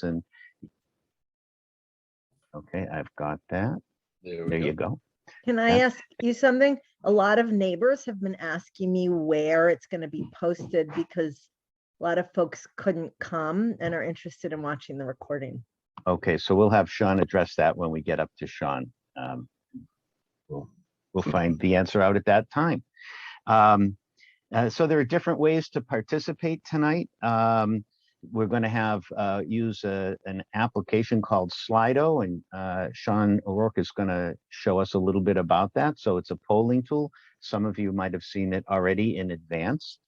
and okay, I've got that. There you go. Can I ask you something? A lot of neighbors have been asking me where it's going to be posted because a lot of folks couldn't come and are interested in watching the recording. Okay, so we'll have Sean address that when we get up to Sean. We'll find the answer out at that time. So there are different ways to participate tonight. We're going to have use an application called Slido, and Sean O'Rourke is going to show us a little bit about that. So it's a polling tool. Some of you might have seen it already in advance.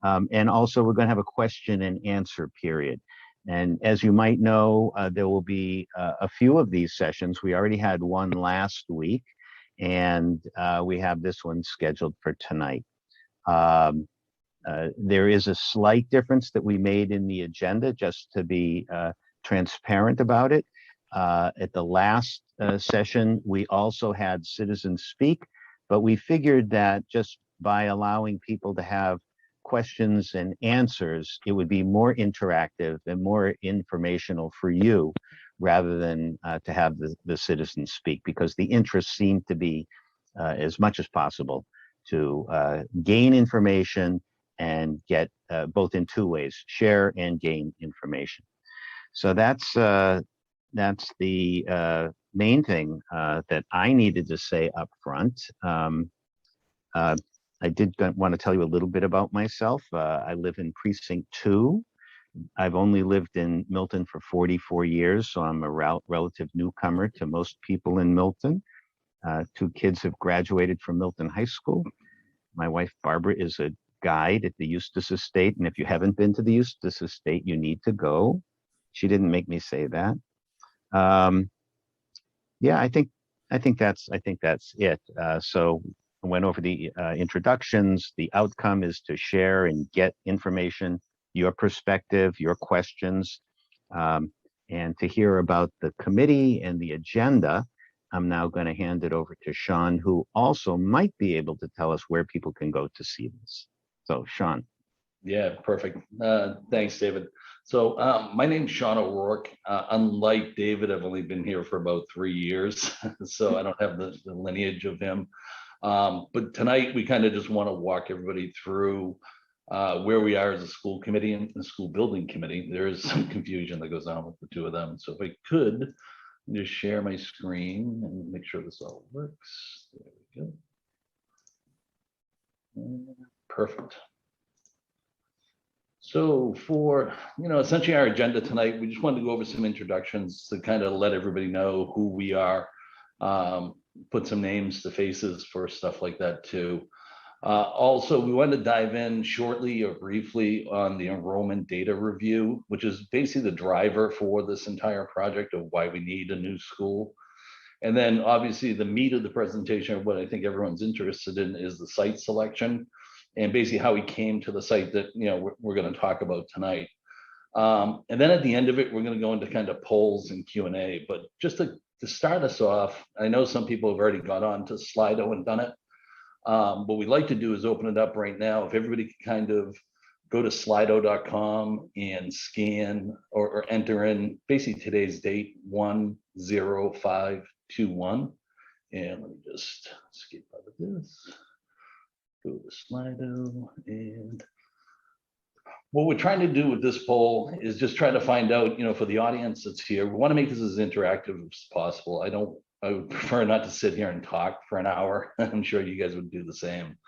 And also we're going to have a question and answer period. And as you might know, there will be a few of these sessions. We already had one last week, and we have this one scheduled for tonight. There is a slight difference that we made in the agenda, just to be transparent about it. At the last session, we also had citizens speak, but we figured that just by allowing people to have questions and answers, it would be more interactive and more informational for you rather than to have the citizens speak, because the interest seemed to be as much as possible to gain information and get both in two ways, share and gain information. So that's the main thing that I needed to say up front. I did want to tell you a little bit about myself. I live in Precinct 2. I've only lived in Milton for 44 years, so I'm a relative newcomer to most people in Milton. 2 kids have graduated from Milton High School. My wife, Barbara, is a guide at the Eustis Estate, and if you haven't been to the Eustis Estate, you need to go. She didn't make me say that. Yeah, I think that's it. So I went over the introductions. The outcome is to share and get information, your perspective, your questions, and to hear about the committee and the agenda. I'm now going to hand it over to Sean, who also might be able to tell us where people can go to see this. So, Sean. Yeah, perfect. Thanks, David. So my name's Sean O'Rourke. Unlike David, I've only been here for about 3 years, so I don't have the lineage of him. But tonight we kind of just want to walk everybody through where we are as a school committee and the school building committee. There is some confusion that goes on with the two of them. So if I could just share my screen and make sure this all works. There we go. Perfect. So for, essentially our agenda tonight, we just wanted to go over some introductions to kind of let everybody know who we are, put some names to faces for stuff like that too. Also, we wanted to dive in shortly or briefly on the enrollment data review, which is basically the driver for this entire project of why we need a new school. And then obviously the meat of the presentation, of what I think everyone's interested in, is the site selection and basically how we came to the site that we're going to talk about tonight. And then at the end of it, we're going to go into kind of polls and Q&A. But just to start us off, I know some people have already got on to Slido and done it. What we'd like to do is open it up right now. If everybody could kind of go to slido.com and scan or enter in basically today's date, 10521. And let me just skip out of this. Go to Slido, and what we're trying to do with this poll is just try to find out, for the audience that's here, we want to make this as interactive as possible. I would prefer not to sit here and talk for an hour. I'm sure you guys would do the same.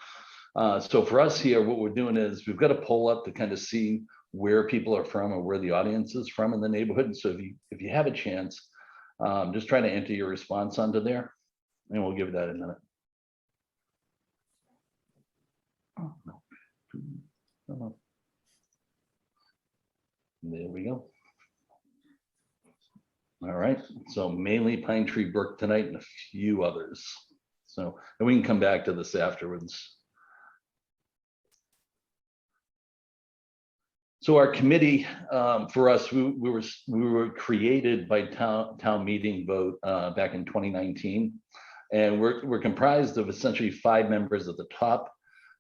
So for us here, what we're doing is we've got a poll up to kind of see where people are from or where the audience is from in the neighborhood. So if you have a chance, just try to enter your response onto there, and we'll give that a minute. Oh, no. There we go. All right, so mainly Pine Tree Brook tonight and a few others. So, and we can come back to this afterwards. So our committee, for us, we were created by town meeting vote back in 2019, and we're comprised of essentially 5 members at the top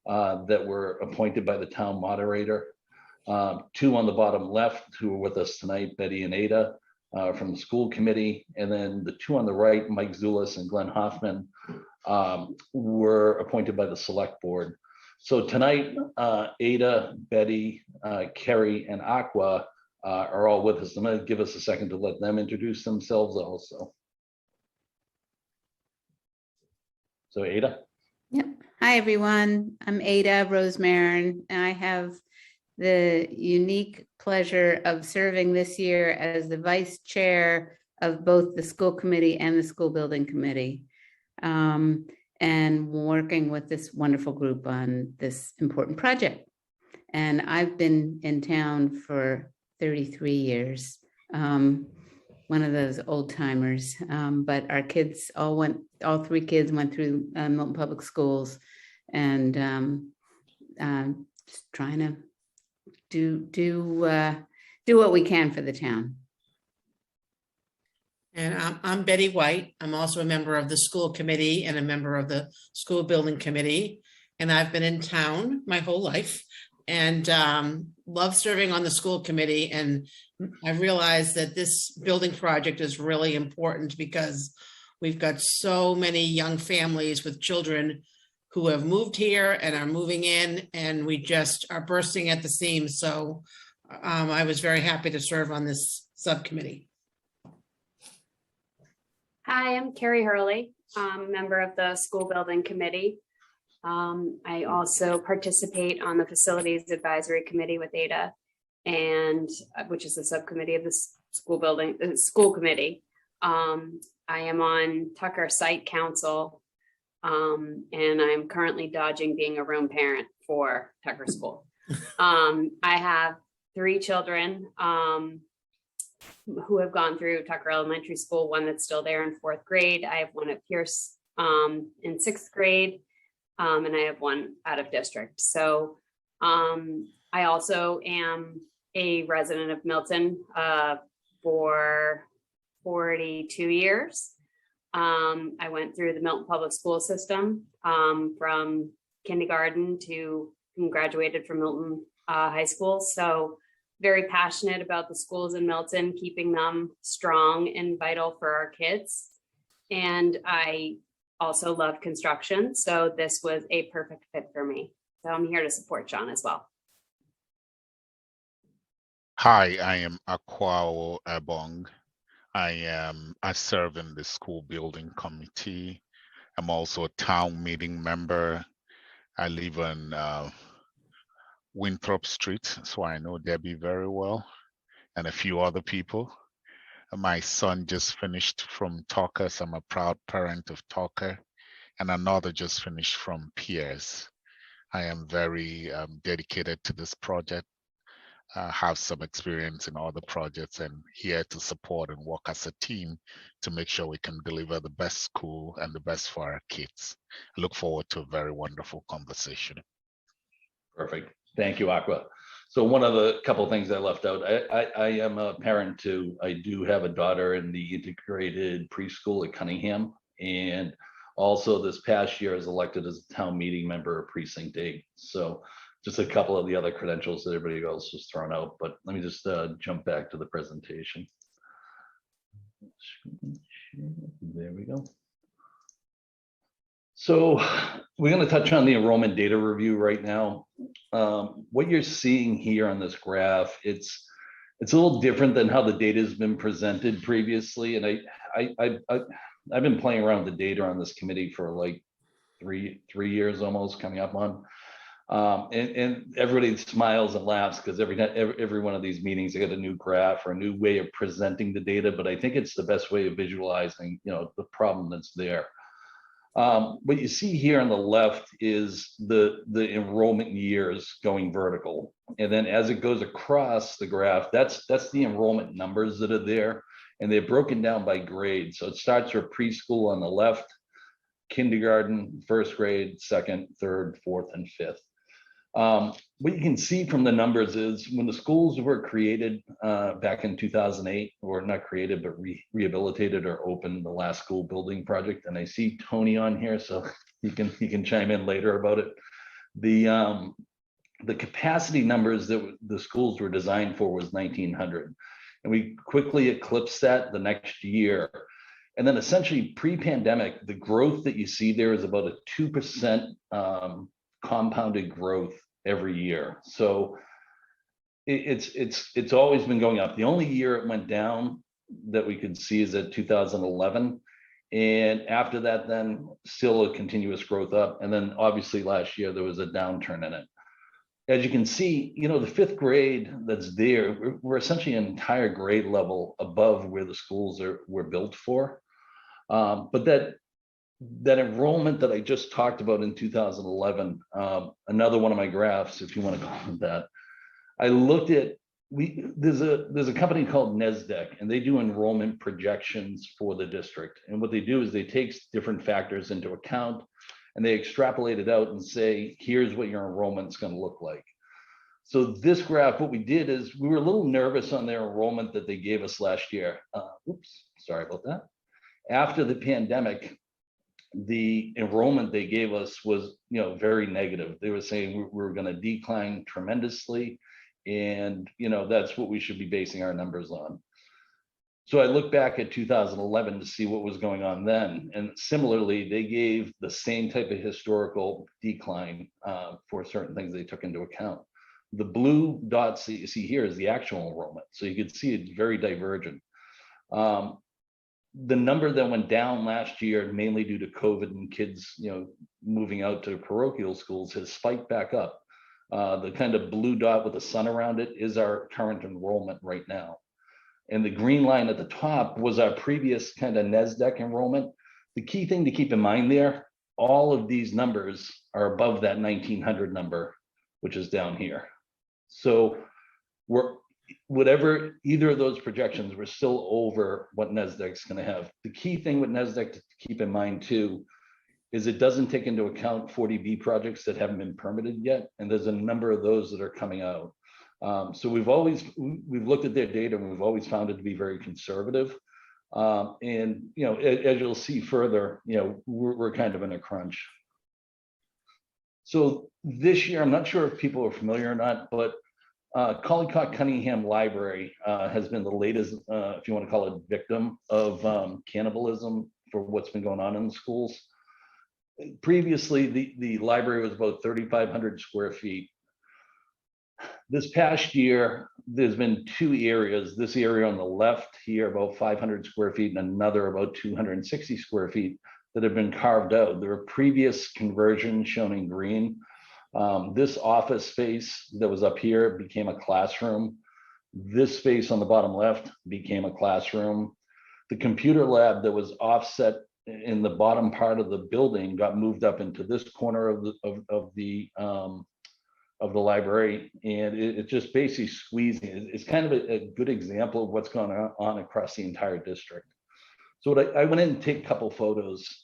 that were appointed by the town moderator. Two on the bottom left who are with us tonight, Betty and Ada from the school committee. And then the two on the right, Mike Zulis and Glenn Hoffman, were appointed by the select board. So tonight, Ada, Betty, Kerry, and Aqua are all with us. I'm going to give us a second to let them introduce themselves also. So Ada. Yep. Hi, everyone. I'm Ada Rosemarin, and I have the unique pleasure of serving this year as the vice chair of both the school committee and the school building committee, and working with this wonderful group on this important project. And I've been in town for 33 years, one of those old timers, but our kids all three kids went through Milton Public Schools, and just trying to do what we can for the town. And I'm Betty White. I'm also a member of the school committee and a member of the school building committee. And I've been in town my whole life and love serving on the school committee. And I realized that this building project is really important because we've got so many young families with children who have moved here and are moving in, and we just are bursting at the seams. So I was very happy to serve on this subcommittee. Hi, I'm Carrie Hurley, I'm a member of the school building committee. I also participate on the facilities advisory committee with Ada, and which is the subcommittee of the school committee. I am on Tucker Site Council, and I'm currently dodging being a room parent for Tucker School. I have 3 children who have gone through Tucker Elementary School, one that's still there in 4th grade. I have one at Pierce in 6th grade, and I have one out of district. So I also am a resident of Milton for 42 years. I went through the Milton Public School system from kindergarten to graduated from Milton High School. So very passionate about the schools in Milton, keeping them strong and vital for our kids. And I also love construction. So this was a perfect fit for me. So I'm here to support John as well. Hi, I am Akwao Abong. I serve in the school building committee. I'm also a town meeting member. I live on Winthrop Street, so I know Debbie very well and a few other people. My son just finished from Tucker, so I'm a proud parent of Tucker, and another just finished from Pierce. I am very dedicated to this project. Have some experience in other projects and here to support and work as a team to make sure we can deliver the best school and the best for our kids. I look forward to a very wonderful conversation. Perfect. Thank you, Aqua. So one of the couple of things I left out, I am a parent too. I do have a daughter in the integrated preschool at Cunningham, and also this past year is elected as a town meeting member of Precinct 8. So just a couple of the other credentials that everybody else was thrown out, but let me just jump back to the presentation. There we go. So we're going to touch on the enrollment data review right now. What you're seeing here on this graph, it's a little different than how the data has been presented previously. And I've been playing around with the data on this committee for like three years almost coming up on. And everybody smiles and laughs because every one of these meetings, I get a new graph or a new way of presenting the data, but I think it's the best way of visualizing, the problem that's there. What you see here on the left is the enrollment years going vertical. And then as it goes across the graph, that's the enrollment numbers that are there, and they're broken down by grade. So it starts with preschool on the left, kindergarten, 1st grade, 2nd, 3rd, 4th, and 5th. What you can see from the numbers is when the schools were created back in 2008, or not created, but rehabilitated or opened, the last school building project. And I see Tony on here, so he can chime in later about it. the capacity numbers that the schools were designed for was 1,900. And we quickly eclipsed that the next year. And then essentially pre-pandemic, the growth that you see there is about a 2% compounded growth every year. So it's always been going up. The only year it went down that we could see is at 2011. And after that, then still a continuous growth up. And then obviously last year there was a downturn in it. As you can see, you know, the fifth grade that's there, we're essentially an entire grade level above where the schools were built for. But that enrollment that I just talked about in 2011, another one of my graphs, if you want to call it that, I looked at, there's a company called NESDEC, and they do enrollment projections for the district. And what they do is they take different factors into account and they extrapolate it out and say, here's what your enrollment's going to look like. So this graph, what we did is we were a little nervous on their enrollment that they gave us last year. Oops, sorry about that. After the pandemic, the enrollment they gave us was, you know, very negative. They were saying we were going to decline tremendously. And, you know, that's what we should be basing our numbers on. So I look back at 2011 to see what was going on then. And similarly, they gave the same type of historical decline for certain things they took into account. The blue dots that you see here is the actual enrollment. So you can see it's very divergent. The number that went down last year, mainly due to COVID and kids, you know, moving out to parochial schools, has spiked back up. The kind of blue dot with the sun around it is our current enrollment right now. And the green line at the top was our previous kind of NESDEC enrollment. The key thing to keep in mind there, all of these numbers are above that 1,900 number, which is down here. So whatever either of those projections, we're still over what NESDEC's going to have. The key thing with NESDEC to keep in mind too is it doesn't take into account 40B projects that haven't been permitted yet, and there's a number of those that are coming out. So we've looked at their data and we've always found it to be very conservative. And you know, as you'll see further, you know, we're kind of in a crunch. So this year, I'm not sure if people are familiar or not, but Collycott Cunningham Library has been the latest, if you want to call it, victim of cannibalism for what's been going on in the schools. Previously, the library was about 3,500 square feet. This past year, there's been two areas. This area on the left here, about 500 square feet, and another about 260 square feet that have been carved out. There are previous conversions shown in green. This office space that was up here became a classroom. This space on the bottom left became a classroom. The computer lab that was offset in the bottom part of the building got moved up into this corner of the library, and it's just basically squeezing. It's kind of a good example of what's going on across the entire district. So I went in and take a couple photos.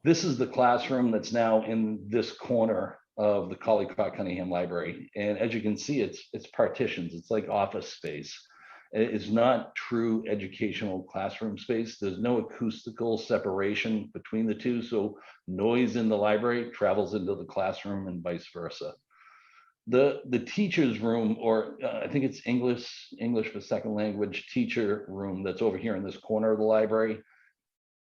This is the classroom that's now in this corner of the Collycott Cunningham Library, and as you can see, it's partitions. It's like office space. It's not true educational classroom space. There's no acoustical separation between the two, so noise in the library travels into the classroom and vice versa. The teacher's room, or I think it's English for second language teacher room, that's over here in this corner of the library.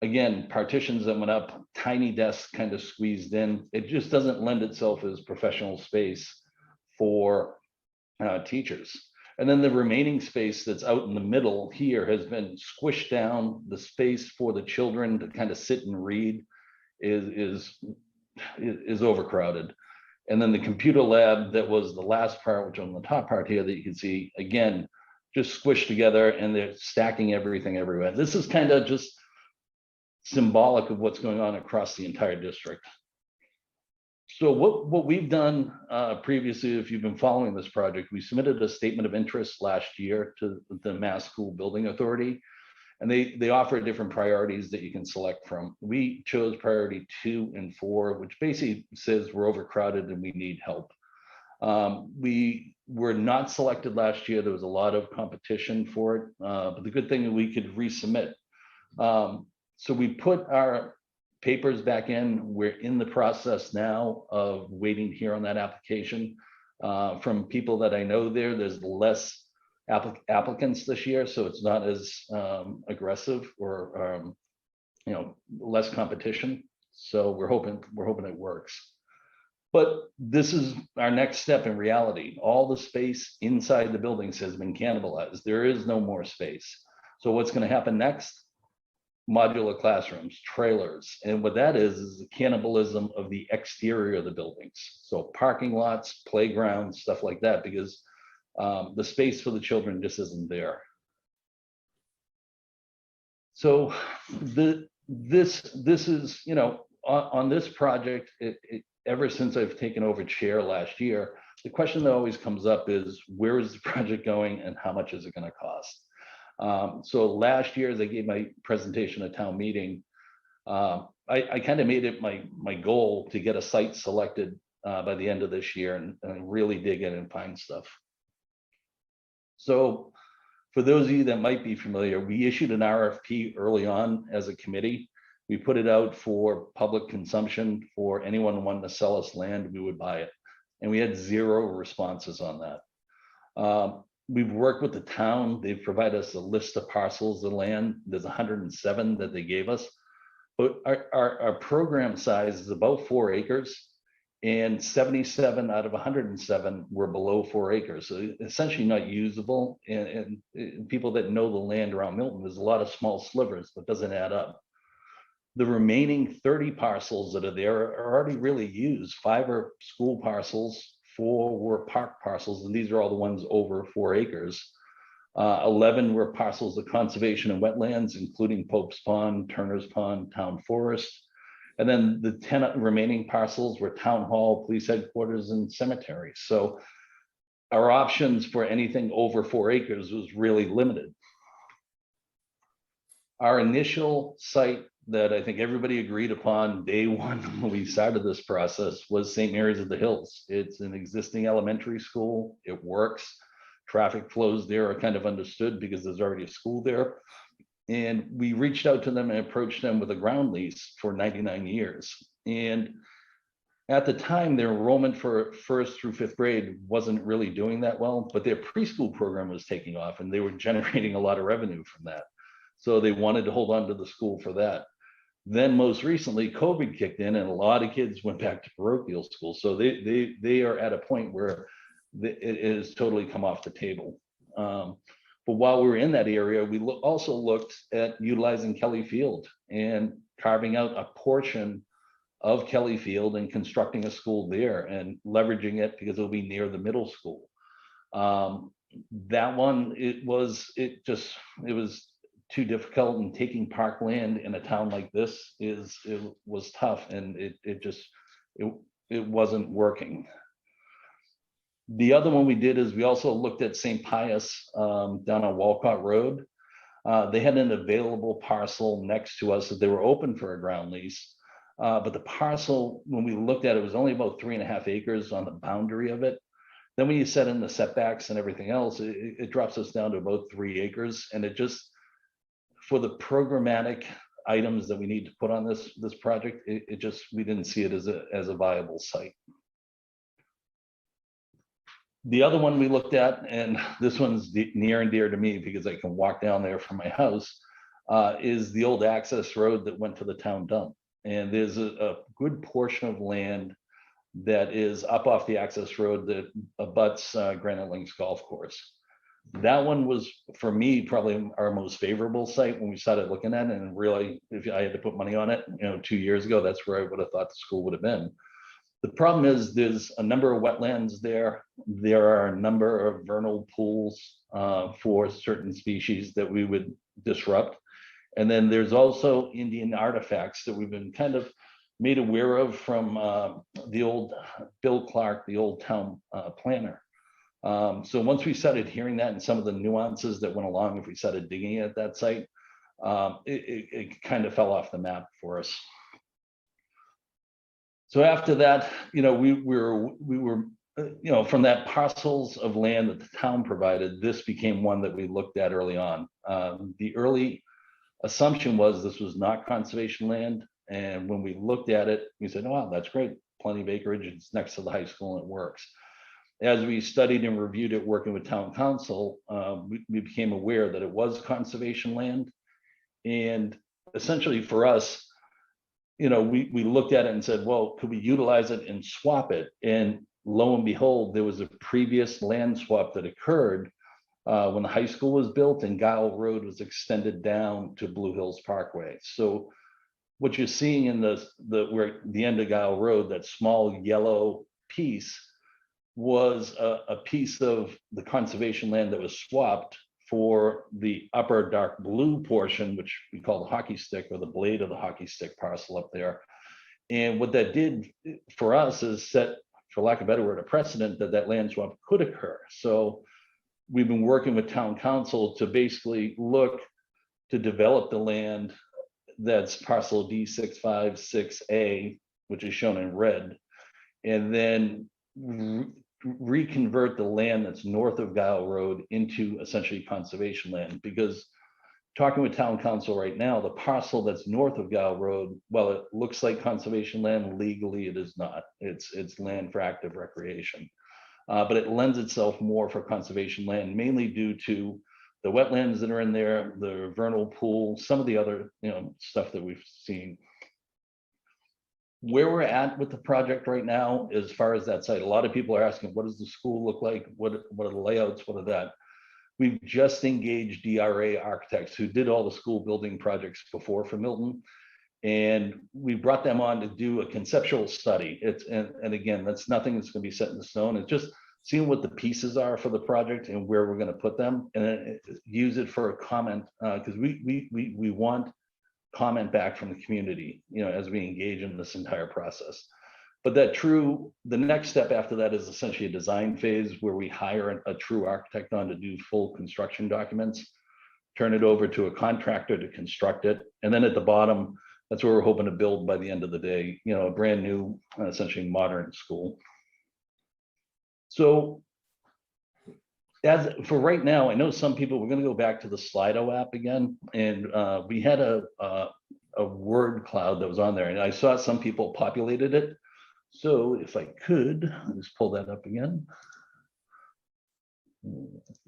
Again, partitions that went up, tiny desks kind of squeezed in. It just doesn't lend itself as professional space for teachers. And then the remaining space that's out in the middle here has been squished down. The space for the children to kind of sit and read is overcrowded. And then the computer lab that was the last part, which on the top part here that you can see, again, just squished together, and they're stacking everything everywhere. This is kind of just symbolic of what's going on across the entire district. So what we've done previously, if you've been following this project, we submitted a statement of interest last year to the Mass School Building Authority, and they offer different priorities that you can select from. We chose priority 2 and 4, which basically says we're overcrowded and we need help. We were not selected last year. There was a lot of competition for it, but the good thing is we could resubmit. So we put our papers back in. We're in the process now of waiting here on that application. From people that I know there's less applicants this year, so it's not as aggressive or less competition. So we're hoping it works. But this is our next step in reality. All the space inside the buildings has been cannibalized. There is no more space. So what's going to happen next? Modular classrooms, trailers. And what that is the cannibalism of the exterior of the buildings. So parking lots, playgrounds, stuff like that, because the space for the children just isn't there. So this is, on this project, ever since I've taken over chair last year, the question that always comes up is, where is the project going and how much is it going to cost? So last year, as I gave my presentation at town meeting, I kind of made it my goal to get a site selected by the end of this year and really dig in and find stuff. So for those of you that might be familiar, we issued an RFP early on as a committee. We put it out for public consumption for anyone wanting to sell us land, we would buy it. And we had 0 responses on that. We've worked with the town. They've provided us a list of parcels of land. There's 107 that they gave us. But our program size is about 4 acres, and 77 out of 107 were below 4 acres. So essentially not usable. And people that know the land around Milton, there's a lot of small slivers, but doesn't add up. The remaining 30 parcels that are there are already really used. 5 are school parcels, 4 were park parcels, and these are all the ones over 4 acres. 11 were parcels of conservation and wetlands, including Pope's Pond, Turner's Pond, Town Forest. And then the 10 remaining parcels were town hall, police headquarters, and cemetery. So our options for anything over 4 acres was really limited. Our initial site that I think everybody agreed upon day one when we started this process was St. Mary's of the Hills. It's an existing elementary school. It works. Traffic flows there are kind of understood because there's already a school there. And we reached out to them and approached them with a ground lease for 99 years. And at the time, their enrollment for 1st through 5th grade wasn't really doing that well, but their preschool program was taking off and they were generating a lot of revenue from that. So they wanted to hold on to the school for that. Then most recently, COVID kicked in and a lot of kids went back to parochial school. So they are at a point where it has totally come off the table. But while we were in that area, we also looked at utilizing Kelly Field and carving out a portion of Kelly Field and constructing a school there and leveraging it because it'll be near the middle school. That one, it was too difficult, and taking parkland in a town like this was tough, and it wasn't working. The other one we did is we also looked at St. Pius down on Walcott Road. They had an available parcel next to us that they were open for a ground lease. But the parcel, when we looked at it, was only about 3.5 acres on the boundary of it. Then when you set in the setbacks and everything else, it drops us down to about 3 acres. And it just, for the programmatic items that we need to put on this project, we didn't see it as a viable site. The other one we looked at, and this one's near and dear to me because I can walk down there from my house, is the old access road that went to the town dump. And there's a good portion of land that is up off the access road that abuts Granite Links Golf Course. That one was, for me, probably our most favorable site when we started looking at it. And really, if I had to put money on it, 2 years ago, that's where I would have thought the school would have been. The problem is there's a number of wetlands there. There are a number of vernal pools for certain species that we would disrupt. And then there's also Indian artifacts that we've been kind of made aware of from the old Bill Clark, the old town planner. So once we started hearing that and some of the nuances that went along, if we started digging at that site, it kind of fell off the map for us. So after that, we were from that parcels of land that the town provided, this became one that we looked at early on. The early assumption was this was not conservation land. And when we looked at it, we said, oh, wow, that's great. Plenty of acreage. It's next to the high school and it works. as we studied and reviewed it, working with town council, we became aware that it was conservation land. And essentially for us, we looked at it and said, well, could we utilize it and swap it? And lo and behold, there was a previous land swap that occurred when the high school was built and Guile Road was extended down to Blue Hills Parkway. So what you're seeing in where the end of Guile Road, that small yellow piece, was a piece of the conservation land that was swapped for the upper dark blue portion, which we call the hockey stick, or the blade of the hockey stick parcel up there. And what that did for us is set, for lack of a better word, a precedent that land swap could occur. So we've been working with town council to basically look to develop the land that's parcel D656A, which is shown in red, and then reconvert the land that's north of Guile Road into essentially conservation land. Because talking with town council right now, the parcel that's north of Guile Road, while it looks like conservation land, legally it is not. It's land for active recreation, but it lends itself more for conservation land, mainly due to the wetlands that are in there, the vernal pool, some of the other stuff that we've seen. Where we're at with the project right now, as far as that site, a lot of people are asking, what does the school look like? What are the layouts? What are that? We've just engaged DRA architects who did all the school building projects before for Milton. And we brought them on to do a conceptual study. And again, that's nothing that's going to be set in stone. It's just seeing what the pieces are for the project and where we're going to put them, and then use it for a comment, because we want comment back from the community, as we engage in this entire process. But the next step after that is essentially a design phase where we hire a true architect on to do full construction documents, turn it over to a contractor to construct it. And then at the bottom, that's where we're hoping to build by the end of the day, a brand new, essentially modern school. So as for right now, I know some people, we're going to go back to the Slido app again. And we had a word cloud that was on there, and I saw some people populated it. So if I could, I'll just pull that up again.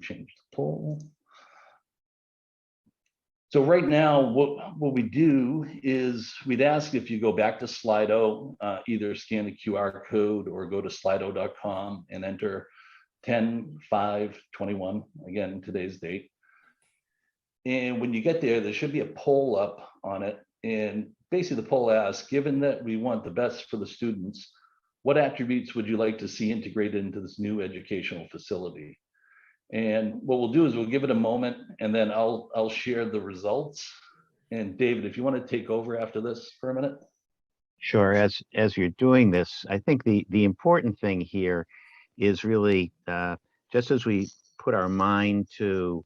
Change the poll. So right now, what we do is we'd ask if you go back to Slido, either scan the QR code or go to slido.com and enter 10/5/21, again, today's date. And when you get there, there should be a poll up on it. And basically the poll asks, given that we want the best for the students, what attributes would you like to see integrated into this new educational facility? And what we'll do is we'll give it a moment, and then I'll share the results. And David, if you want to take over after this for a minute. Sure. As you're doing this, I think the important thing here is really just as we put our mind to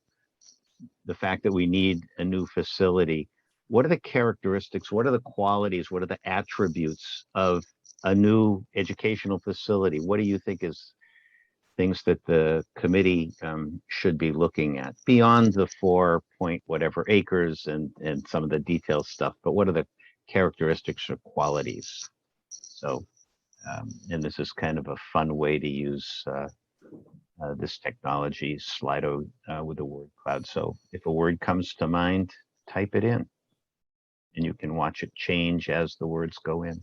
the fact that we need a new facility, what are the characteristics, what are the qualities, what are the attributes of a new educational facility? What do you think is things that the committee should be looking at beyond the 4 point whatever acres and some of the detailed stuff, but what are the characteristics or qualities? So, and this is kind of a fun way to use this technology, Slido, with the word cloud. So if a word comes to mind, type it in, and you can watch it change as the words go in.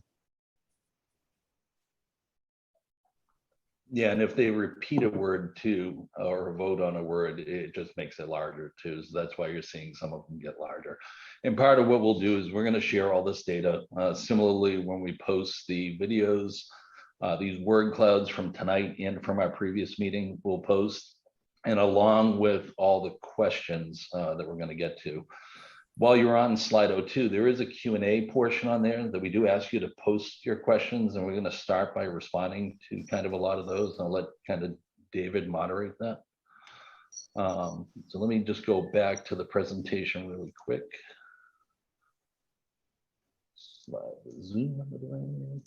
Yeah, and if they repeat a word too, or vote on a word, it just makes it larger too. So that's why you're seeing some of them get larger. And part of what we'll do is we're going to share all this data. Similarly, when we post the videos, these word clouds from tonight and from our previous meeting, we'll post, and along with all the questions that we're going to get to. While you're on Slido too, there is a Q&A portion on there that we do ask you to post your questions, and we're going to start by responding to kind of a lot of those. I'll let kind of David moderate that. So let me just go back to the presentation really quick. Slide the Zoom over there.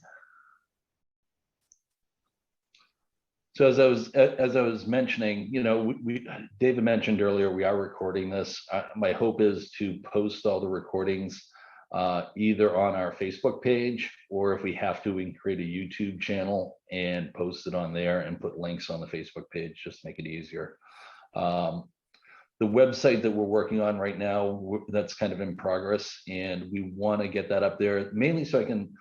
So as I was mentioning, David mentioned earlier, we are recording this. My hope is to post all the recordings either on our Facebook page, or if we have to, we can create a YouTube channel and post it on there and put links on the Facebook page, just to make it easier. The website that we're working on right now, that's kind of in progress, and we want to get that up there mainly so I can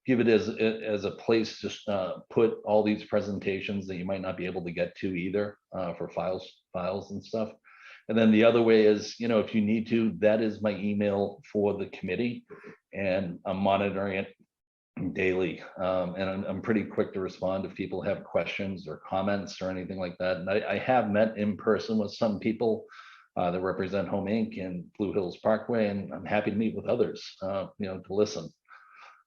give it as a place to put all these presentations that you might not be able to get to either for files and stuff. And then the other way is, you know, if you need to, that is my email for the committee, and I'm monitoring it daily. And I'm pretty quick to respond if people have questions or comments or anything like that. And I have met in person with some people that represent Home Inc. and Blue Hills Parkway, and I'm happy to meet with others, you know, to listen.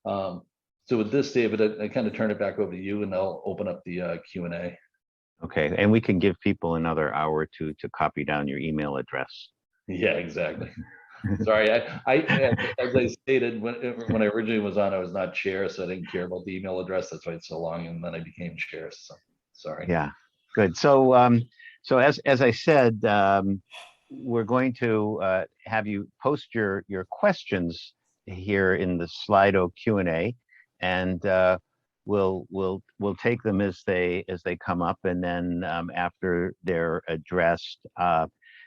So with this, David, I kind of turn it back over to you, and I'll open up the Q&A. Okay, and we can give people another hour or two to copy down your email address. Yeah, exactly. Sorry, I as I stated when I originally was on, I was not chair, so I didn't care about the email address. That's why it's so long, and then I became chair. So sorry. Yeah, good. So, so as I said, we're going to have you post your questions here in the Slido Q&A, and we'll take them as they come up, and then after they're addressed,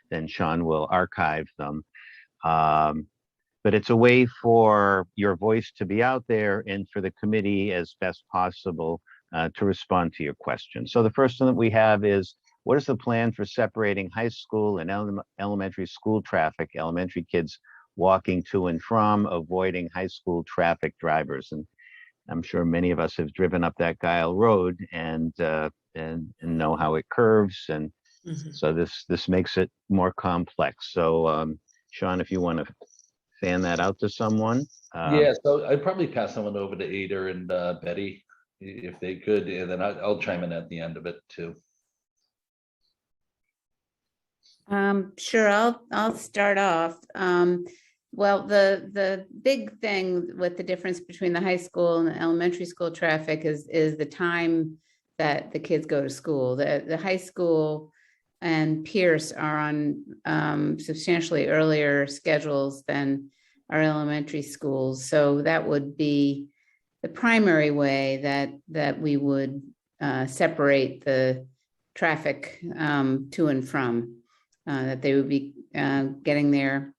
then Sean will archive them. But it's a way for your voice to be out there and for the committee as best possible to respond to your questions. So the first one that we have is, what is the plan for separating high school and elementary school traffic, elementary kids walking to and from, avoiding high school traffic drivers? And I'm sure many of us have driven up that Guile Road and know how it curves. And so this makes it more complex. So Sean, if you want to fan that out to someone. Yeah, so I'd probably pass someone over to Ada and Betty if they could, and then I'll chime in at the end of it too. Sure, I'll start off. Well, the big thing with the difference between the high school and the elementary school traffic is the time that the kids go to school. The high school and Pierce are on substantially earlier schedules than our elementary schools. So that would be the primary way that we would separate the traffic to and from, that they would be getting there.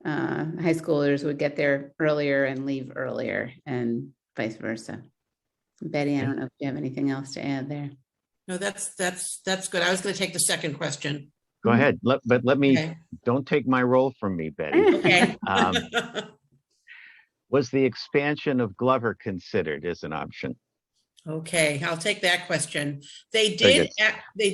High schoolers would get there earlier and leave earlier, and vice versa. Betty, I don't know if you have anything else to add there. No, that's good. I was going to take the second question. Go ahead, but let me, Okay. don't take my role from me, Betty. Okay. Was the expansion of Glover considered as an option? Okay, I'll take that question. They Very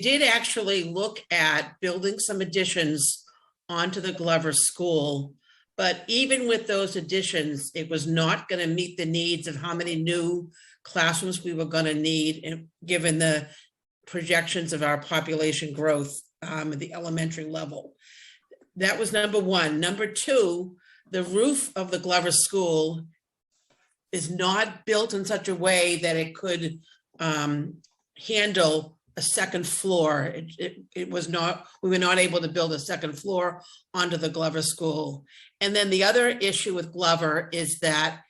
did actually look at building some additions onto the Glover School, but even with those additions, it was not going to meet the needs of how many new classrooms we were going to need, and given the projections of our population growth at the elementary level. That was number one. Number two, the roof of the Glover School is not built in such a way that it could handle a second floor. It was not, we were not able to build a second floor onto the Glover School. And then the other issue with Glover is that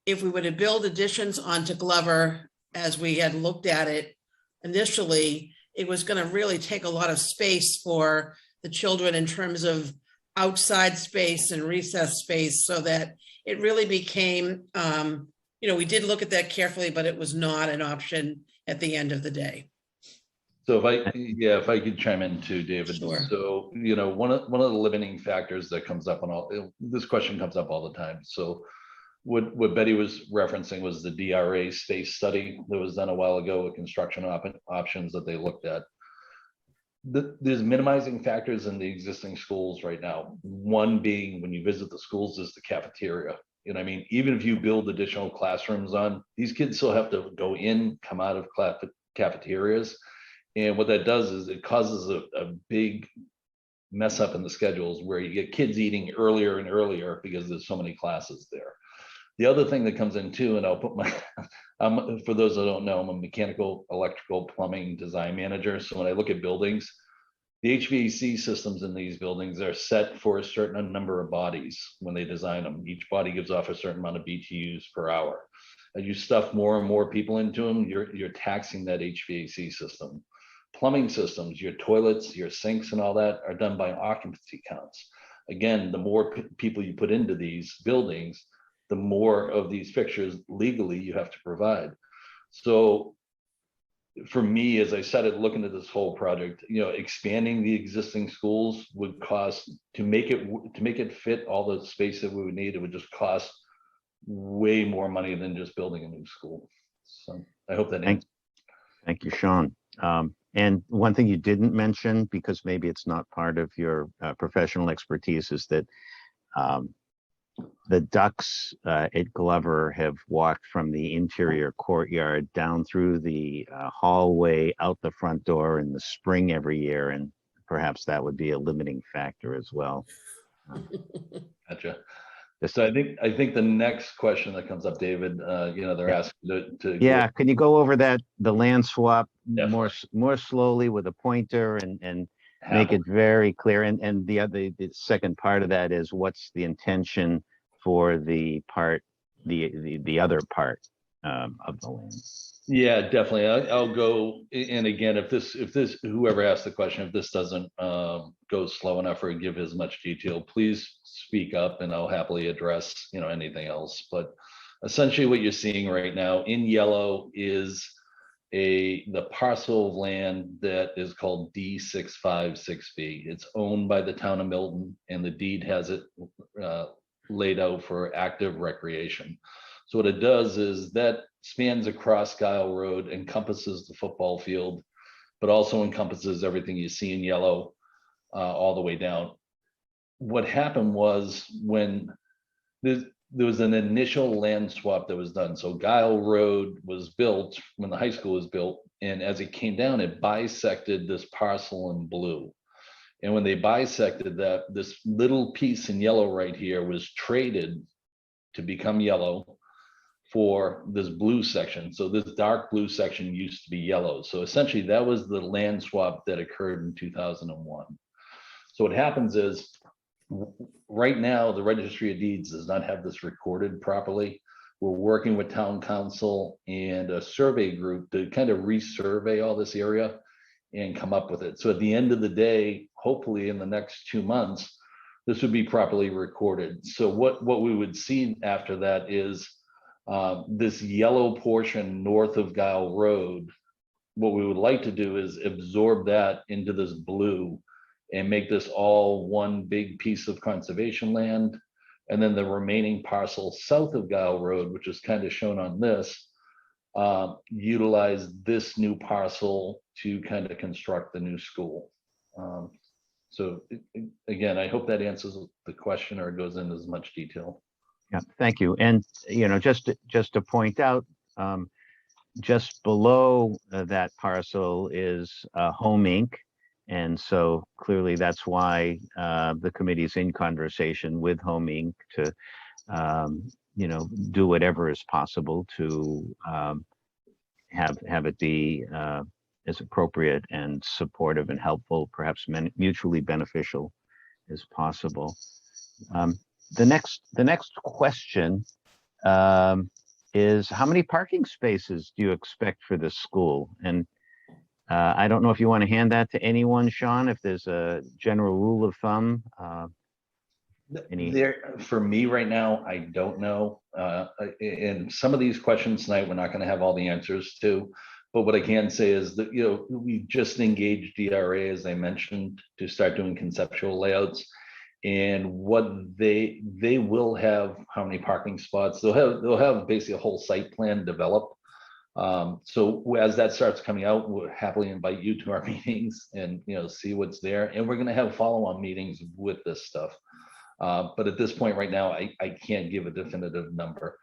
if we were to build additions onto Glover, as we had looked at it initially, it was going to really take a lot of space for the children in terms of outside space and recess space, so that it really became, we did look at that carefully, but it was not an option at the end of the day. So if I could chime in too, David. Sure. So, one of the limiting factors that comes up this question comes up all the time. So what Betty was referencing was the DRA space study that was done a while ago with construction options that they looked at. There's minimizing factors in the existing schools right now. One being, when you visit the schools, is the cafeteria. I mean, even if you build additional classrooms on, these kids still have to go in, come out of cafeterias. And what that does is it causes a big mess up in the schedules, where you get kids eating earlier and earlier because there's so many classes there. The other thing that comes in too, and I'll put my, for those that don't know, I'm a mechanical, electrical, plumbing design manager. So when I look at buildings, The HVAC systems in these buildings are set for a certain number of bodies when they design them. Each body gives off a certain amount of BTUs per hour. As you stuff more and more people into them, you're taxing that HVAC system. Plumbing systems, your toilets, your sinks and all that are done by occupancy counts. Again, the more people you put into these buildings, the more of these fixtures legally you have to provide. So for me, as I started looking at this whole project, expanding the existing schools would cost, to make it fit all the space that we would need, it would just cost way more money than just building a new school. So I hope that answers. Thank you, Sean. And one thing you didn't mention, because maybe it's not part of your professional expertise, is that the ducks at Glover have walked from the interior courtyard down through the hallway out the front door in the spring every year, and perhaps that would be a limiting factor as well. Gotcha. So I think the next question that comes up, David, they're asking to yeah, can you go over the land swap Definitely. more slowly with a pointer and make it very clear? And the second part of that is, what's the intention for the other part of the land? Yeah, definitely. I'll go. And again, if this, whoever asked the question, if this doesn't go slow enough or give as much detail, please speak up and I'll happily address, anything else. But essentially what you're seeing right now in yellow is the parcel of land that is called D656B. It's owned by the town of Milton, and the deed has it laid out for active recreation. So what it does is that spans across Guile Road, encompasses the football field, but also encompasses everything you see in yellow all the way down. What happened was, when there was an initial land swap that was done. So Guile Road was built when the high school was built, and as it came down, it bisected this parcel in blue. And when they bisected that, this little piece in yellow right here was traded to become yellow for this blue section. So this dark blue section used to be yellow. So essentially that was the land swap that occurred in 2001. So what happens is, right now, the Registry of Deeds does not have this recorded properly. We're working with town council and a survey group to kind of resurvey all this area and come up with it. So at the end of the day, hopefully in the next 2 months, this would be properly recorded. So what we would see after that is this yellow portion north of Guile Road. What we would like to do is absorb that into this blue and make this all one big piece of conservation land. And then the remaining parcel south of Guile Road, which is kind of shown on this, utilize this new parcel to kind of construct the new school. So again, I hope that answers the question or goes into as much detail. Yeah, thank you. And just to point out, just below that parcel is Home Inc. And so clearly that's why the committee's in conversation with Home Inc. to do whatever is possible to have it be as appropriate and supportive and helpful, perhaps mutually beneficial as possible. The next question is, how many parking spaces do you expect for this school? And I don't know if you want to hand that to anyone, Sean, if there's a general rule of thumb. For me right now, I don't know. And some of these questions tonight, we're not going to have all the answers to. But what I can say is that, we just engaged DRA, as I mentioned, to start doing conceptual layouts. And what they will have, how many parking spots, they'll have basically a whole site plan developed. So as that starts coming out, we'll happily invite you to our meetings and see what's there. And we're going to have follow-on meetings with this stuff. But at this point right now, I can't give a definitive number.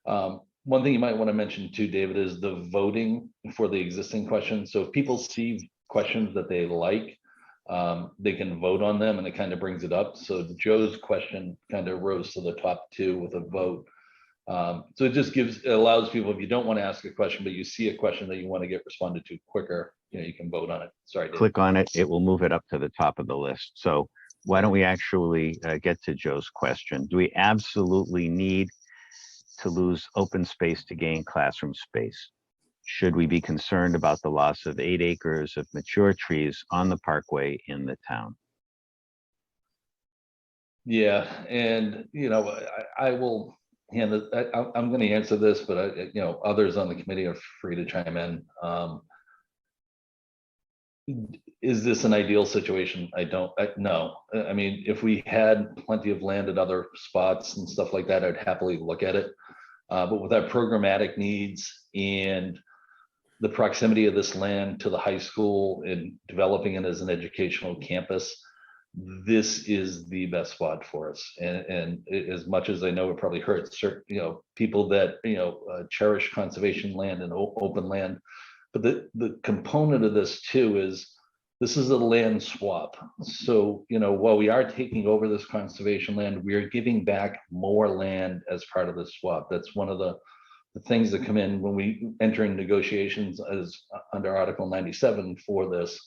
One thing you might want to mention too, David, is the voting for the existing questions. So if people see questions that they like, they can vote on them, and it kind of brings it up. So Joe's question kind of rose to the top 2 with a vote. So it allows people, if you don't want to ask a question, but you see a question that you want to get responded to quicker, you can vote on it. Sorry, Dave. Click on it, it will move it up to the top of the list. So why don't we actually get to Joe's question? Do we absolutely need to lose open space to gain classroom space? Should we be concerned about the loss of 8 acres of mature trees on the parkway in the town? Yeah, and I will hand it. I'm going to answer this, but others on the committee are free to chime in. Is this an ideal situation? No. I mean, if we had plenty of land at other spots and stuff like that, I'd happily look at it. But with our programmatic needs and the proximity of this land to the high school and developing it as an educational campus, this is the best spot for us. And as much as I know it probably hurts certain, people that, cherish conservation land and open land, but the component of this too is this is a land swap. So, while we are taking over this conservation land, we are giving back more land as part of the swap. That's one of the things that come in when we enter in negotiations as under Article 97 for this.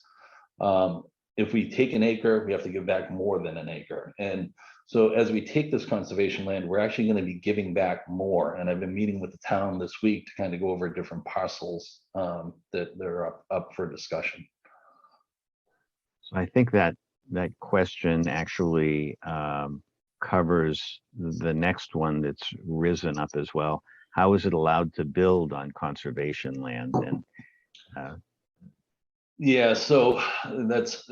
If we take an acre, we have to give back more than an acre. And so as we take this conservation land, we're actually going to be giving back more. And I've been meeting with the town this week to kind of go over different parcels that they're up for discussion. So I think that question actually covers the next one that's risen up as well. How is it allowed to build on conservation land? And yeah, so that's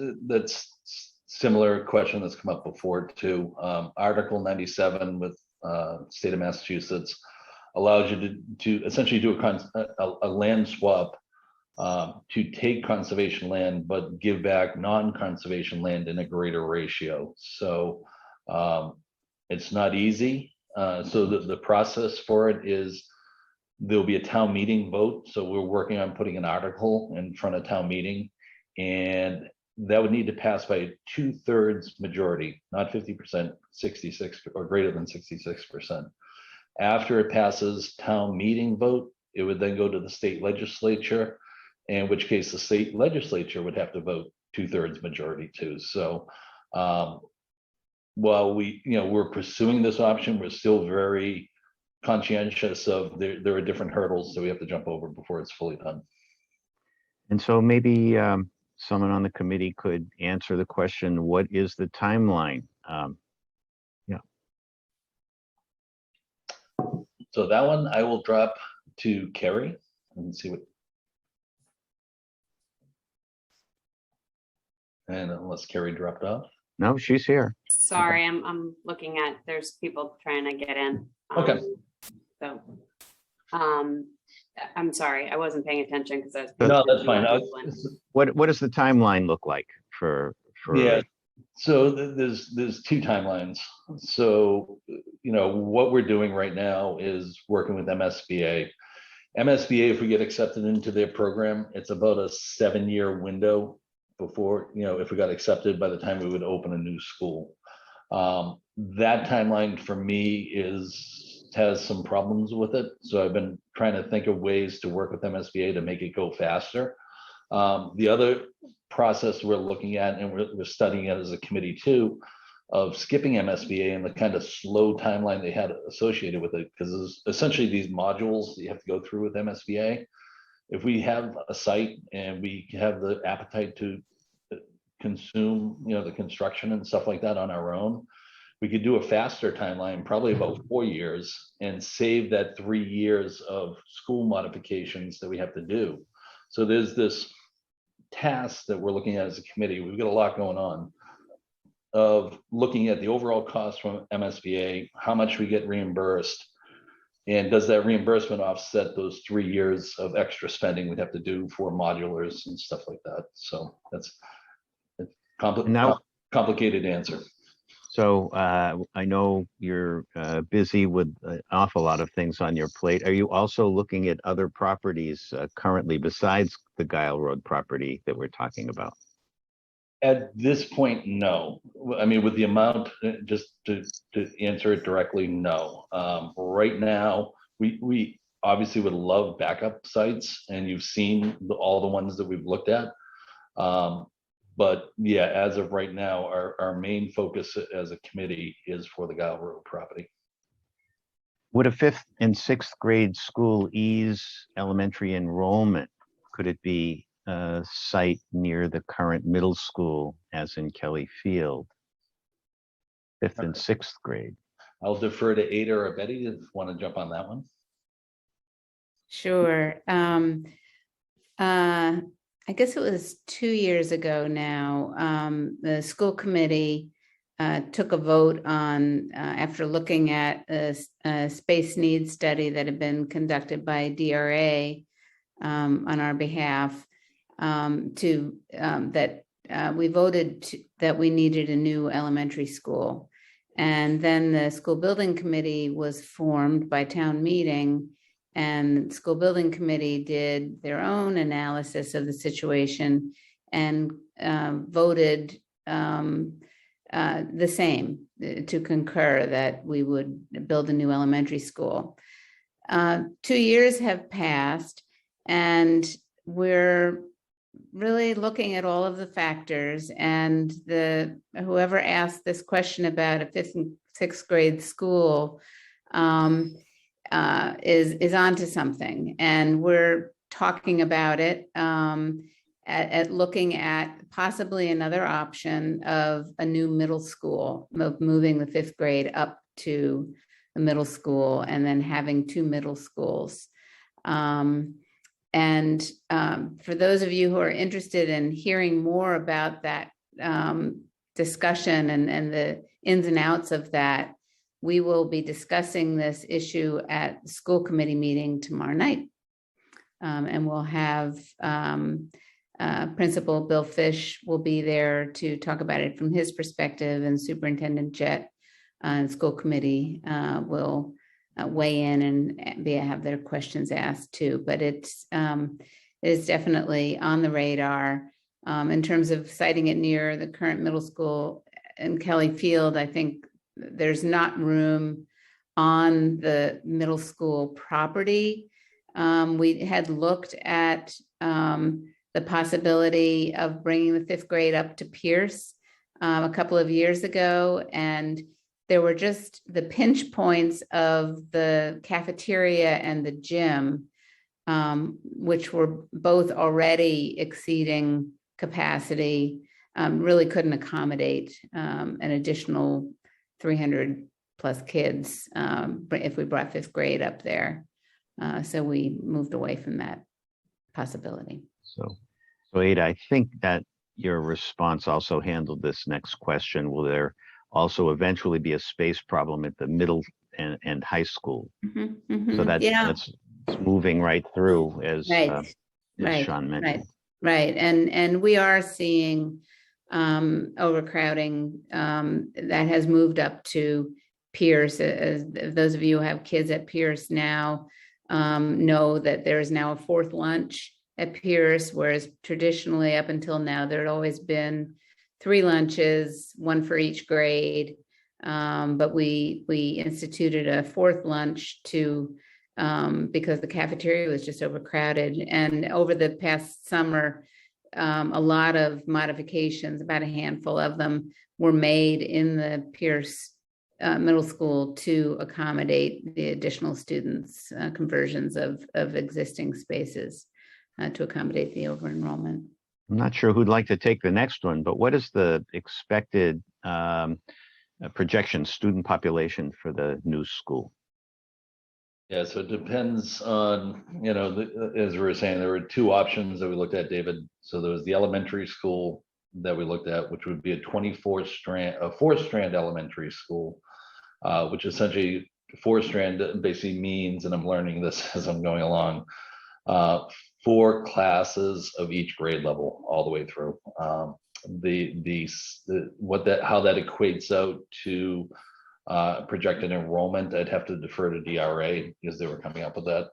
similar question that's come up before too. Article 97 with state of Massachusetts allows you to essentially do a land swap to take conservation land, but give back non-conservation land in a greater ratio. So it's not easy. So the process for it is there'll be a town meeting vote. So we're working on putting an article in front of town meeting, and that would need to pass by a 2/3 majority, not 50%, 66 or greater than 66%. After it passes town meeting vote, it would then go to the state legislature, in which case the state legislature would have to vote 2/3 majority too. So while we're pursuing this option, we're still very conscientious of there are different hurdles that we have to jump over before it's fully done. And so maybe someone on the committee could answer the question, what is the timeline? Yeah. So that one I will drop to Carrie and see what. And unless Carrie dropped off. No, she's here. Sorry, I'm looking at, there's people trying to get in. Okay. So, I'm sorry, I wasn't paying attention because I was. No, that's fine. What does the timeline look like for? Yeah. So there's two timelines. So, what we're doing right now is working with MSBA. MSBA, if we get accepted into their program, it's about a 7-year window before, if we got accepted by the time we would open a new school. That timeline for me has some problems with it. So I've been trying to think of ways to work with MSBA to make it go faster. The other process we're looking at, and we're studying it as a committee too, of skipping MSBA and the kind of slow timeline they had associated with it, because there's essentially these modules that you have to go through with MSBA. If we have a site and we have the appetite to consume, the construction and stuff like that on our own, we could do a faster timeline, probably about 4 years, and save that 3 years of school modifications that we have to do. So there's this task that we're looking at as a committee. We've got a lot going on of looking at the overall cost from MSBA, how much we get reimbursed, and does that reimbursement offset those 3 years of extra spending we'd have to do for modulars and stuff like that. So that's a complicated answer. So I know you're busy with an awful lot of things on your plate. Are you also looking at other properties currently besides the Guile Road property that we're talking about? At this point, no. I mean, with the amount, just to answer it directly, no. Right now, we obviously would love backup sites, and you've seen all the ones that we've looked at. But yeah, as of right now, our main focus as a committee is for the Guile Road property. Would a 5th and 6th grade school ease elementary enrollment? Could it be a site near the current middle school, as in Kelly Field? 5th and 6th grade. I'll defer to Ada or Betty if you want to jump on that one. Sure. I guess it was 2 years ago now, the school committee took a vote on, after looking at a space needs study that had been conducted by DRA on our behalf, we voted that we needed a new elementary school. And then the school building committee was formed by town meeting, and the school building committee did their own analysis of the situation and voted the same, to concur that we would build a new elementary school. 2 years have passed, and we're really looking at all of the factors, and whoever asked this question about a 5th and 6th grade school is onto something, and we're talking about it, at looking at possibly another option of a new middle school, of moving the 5th grade up to the middle school and then having 2 middle schools. For those of you who are interested in hearing more about that discussion and the ins and outs of that, we will be discussing this issue at the school committee meeting tomorrow night. And we'll have Principal Bill Fish will be there to talk about it from his perspective, and Superintendent Jett and school committee will weigh in and have their questions asked too. But it is definitely on the radar. In terms of citing it near the current middle school in Kelly Field, I think there's not room on the middle school property. We had looked at the possibility of bringing the 5th grade up to Pierce a couple of years ago, and there were just the pinch points of the cafeteria and the gym, which were both already exceeding capacity, really couldn't accommodate an additional 300 plus kids if we brought 5th grade up there. So we moved away from that possibility. So Ada, I think that your response also handled this next question. Will there also eventually be a space problem at the middle and high school? So that's moving right through, as Sean mentioned. Right. And we are seeing overcrowding that has moved up to Pierce. As those of you who have kids at Pierce now know that there is now a 4th lunch at Pierce, whereas traditionally up until now there had always been 3 lunches, 1 for each grade. But we instituted a 4th lunch because the cafeteria was just overcrowded. And over the past summer, a lot of modifications, about a handful of them, were made in the Pierce middle school to accommodate the additional students, conversions of existing spaces to accommodate the over enrollment. I'm not sure who'd like to take the next one, but what is the expected projection student population for the new school? Yeah, so it depends on, as we were saying, there were 2 options that we looked at, David. So there was the elementary school that we looked at, which would be a 4-strand elementary school, which essentially 4-strand basically means, and I'm learning this as I'm going along, 4 classes of each grade level all the way through. How that equates out to projected enrollment, I'd have to defer to DRA because they were coming up with that.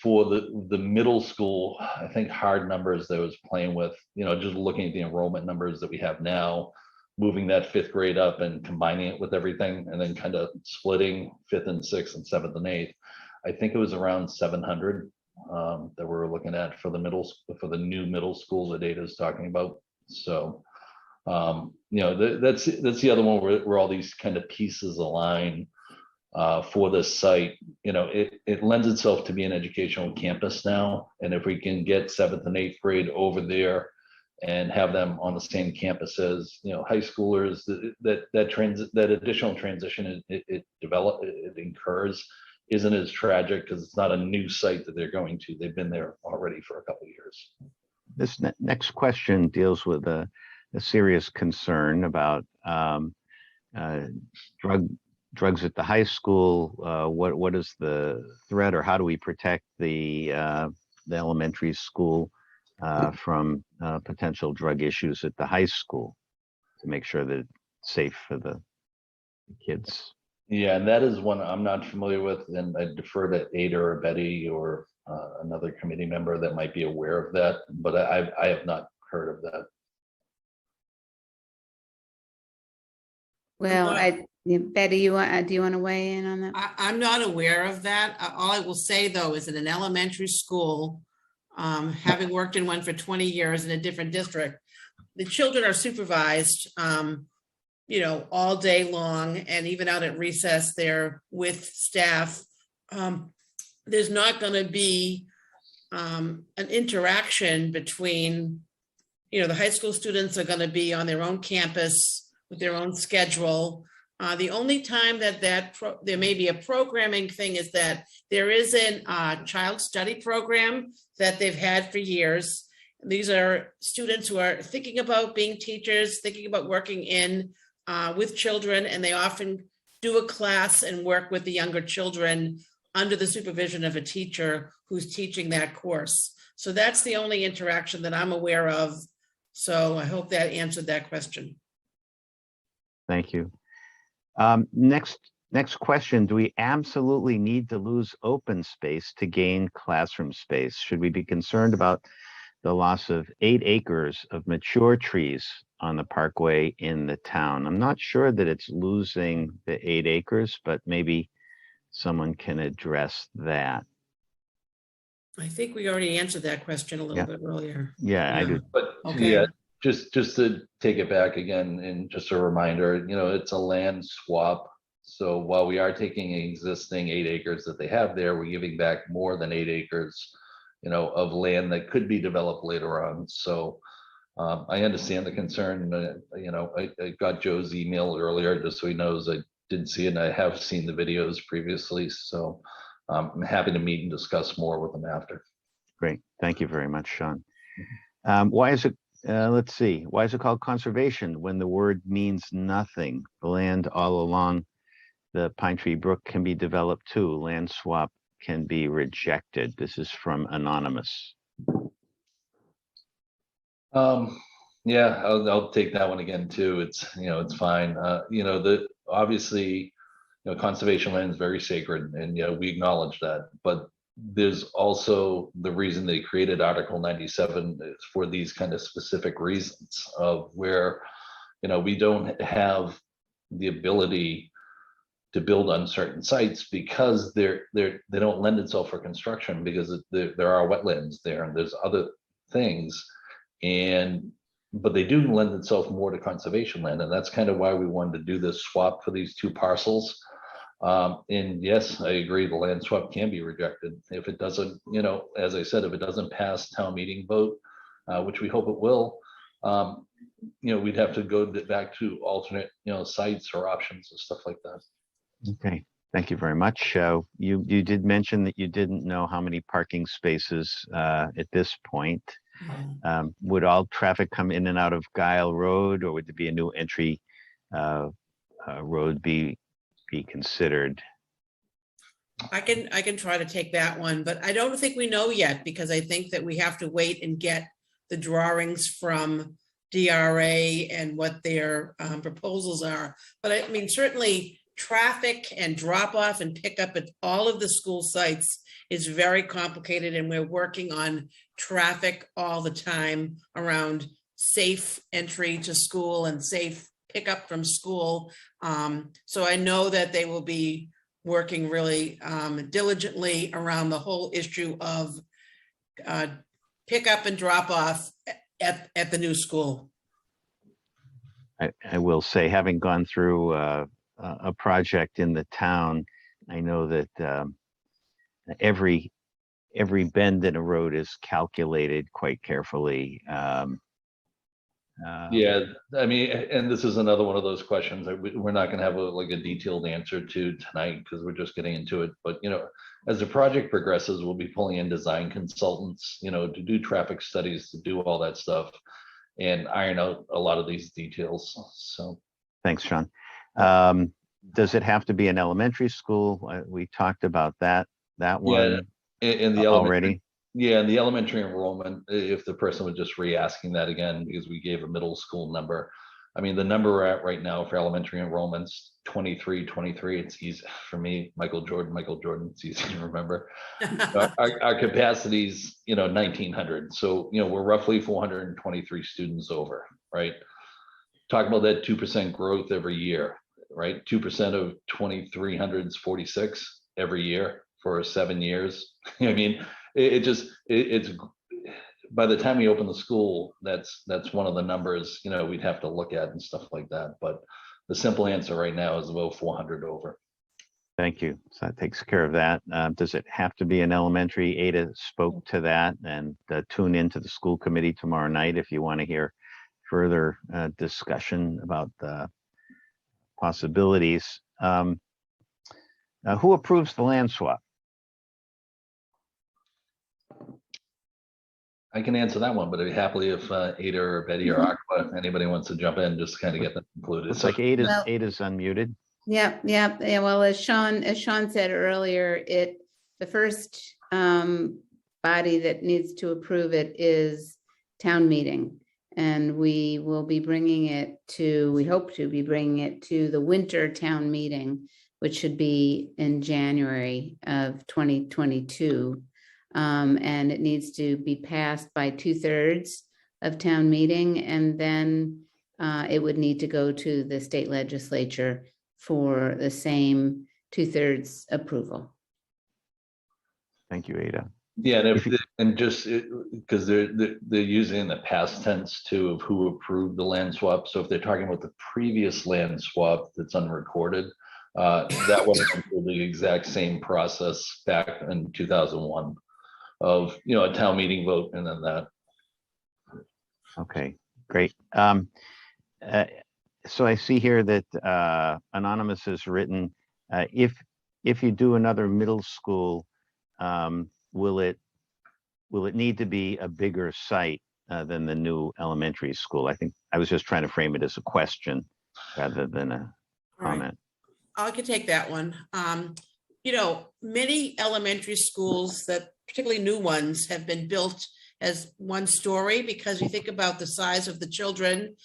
for the middle school, I think hard numbers that I was playing with, just looking at the enrollment numbers that we have now, moving that 5th grade up and combining it with everything, and then kind of splitting 5th and 6th and 7th and 8th. I think it was around 700 that we were looking at for the new middle school that Ada is talking about. So, that's the other one where all these kind of pieces align for this site. It lends itself to be an educational campus now, and if we can get 7th and 8th grade over there and have them on the same campus as high schoolers, that additional transition it incurs isn't as tragic, because it's not a new site that they're going to. They've been there already for a couple of years. This next question deals with a serious concern about drugs at the high school. What is the threat, or how do we protect the elementary school from potential drug issues at the high school to make sure that it's safe for the kids? Yeah, and that is one I'm not familiar with, and I defer to Ada or Betty or another committee member that might be aware of that, but I have not heard of that. Well, Betty, do you want to weigh in on that? I'm not aware of that. All I will say, though, is in an elementary school, having worked in one for 20 years in a different district, the children are supervised, all day long, and even out at recess, they're with staff. There's not going to be an interaction between, the high school students are going to be on their own campus with their own schedule. The only time that there may be a programming thing is that there is a child study program that they've had for years. These are students who are thinking about being teachers, thinking about working with children, and they often do a class and work with the younger children under the supervision of a teacher who's teaching that course. So that's the only interaction that I'm aware of. So I hope that answered that question. Thank you. Next question. Do we absolutely need to lose open space to gain classroom space? Should we be concerned about the loss of 8 acres of mature trees on the parkway in the town? I'm not sure that it's losing the 8 acres, but maybe someone can address that. I think we already answered that question a little bit earlier. Yeah, I do. But Okay. yeah, just to take it back again, and just a reminder, it's a land swap. So while we are taking existing 8 acres that they have there, we're giving back more than 8 acres, of land that could be developed later on. So I understand the concern. I got Joe's email earlier just so he knows I didn't see it, and I have seen the videos previously. So I'm happy to meet and discuss more with them after. Great. Thank you very much, Sean. Why is it, let's see, why is it called conservation when the word means nothing? The land all along the Pine Tree Brook can be developed too. Land swap can be rejected. This is from Anonymous. Yeah, I'll take that one again too. It's fine. Obviously, conservation land is very sacred, and we acknowledge that. But there's also the reason they created Article 97 is for these kind of specific reasons of where we don't have the ability to build on certain sites because they don't lend itself for construction, because there are wetlands there and there's other things, but they do lend itself more to conservation land, and that's kind of why we wanted to do this swap for these 2 parcels. And yes, I agree, the land swap can be rejected if it doesn't, as I said, if it doesn't pass town meeting vote, which we hope it will. We'd have to go back to alternate, sites or options and stuff like that. Okay, thank you very much. You did mention that you didn't know how many parking spaces at this point. Would all traffic come in and out of Guile Road, or would there be a new entry road be considered? I can try to take that one, but I don't think we know yet, because I think that we have to wait and get the drawings from DRA and what their proposals are. But I mean, certainly traffic and drop off and pick up at all of the school sites is very complicated, and we're working on traffic all the time around safe entry to school and safe pickup from school. So I know that they will be working really diligently around the whole issue of pick up and drop off at the new school. I will say, having gone through a project in the town, I know that every bend in a road is calculated quite carefully. Yeah, I mean, and this is another one of those questions that we're not going to have a detailed answer to tonight because we're just getting into it. But, as the project progresses, we'll be pulling in design consultants, to do traffic studies, to do all that stuff and iron out a lot of these details. So. Thanks, Sean. Does it have to be an elementary school? We talked about that one in the already. Yeah, in the elementary enrollment, if the person was just re-asking that again, because we gave a middle school number. I mean, the number we're at right now for elementary enrollments, 23. It's easy for me, Michael Jordan, it's easy to remember. Our capacity's, 1,900. So, we're roughly 423 students over, right? Talk about that 2% growth every year, right? 2% of 2,300 is 46 every year for 7 years. I mean, it's by the time we open the school, that's one of the numbers, we'd have to look at and stuff like that. But the simple answer right now is about 400 over. Thank you. So that takes care of that. Does it have to be an elementary? Ada spoke to that, and tune into the school committee tomorrow night if you want to hear further discussion about the possibilities. Who approves the land swap? I can answer that one, but I'd be happily if Ada or Betty or Aqua, anybody wants to jump in, just kind of get them included. It's like Ada's unmuted. Yeah. Well, as Sean said earlier, the first body that needs to approve it is town meeting. And we will be bringing it we hope to be bringing it to the winter town meeting, which should be in January of 2022. And it needs to be passed by 2/3 of town meeting. And then it would need to go to the state legislature for the same 2/3 approval. Thank you, Ada. Yeah, and just because they're using the past tense too of who approved the land swap. So if they're talking about the previous land swap that's unrecorded, that would have been the exact same process back in 2001 of a town meeting vote and then that. Okay, great. So I see here that Anonymous has written, if you do another middle school, will it need to be a bigger site than the new elementary school? I think I was just trying to frame it as a question rather than a comment. I could take that one. Many elementary schools, that particularly new ones, have been built as one story because you think about the size of the children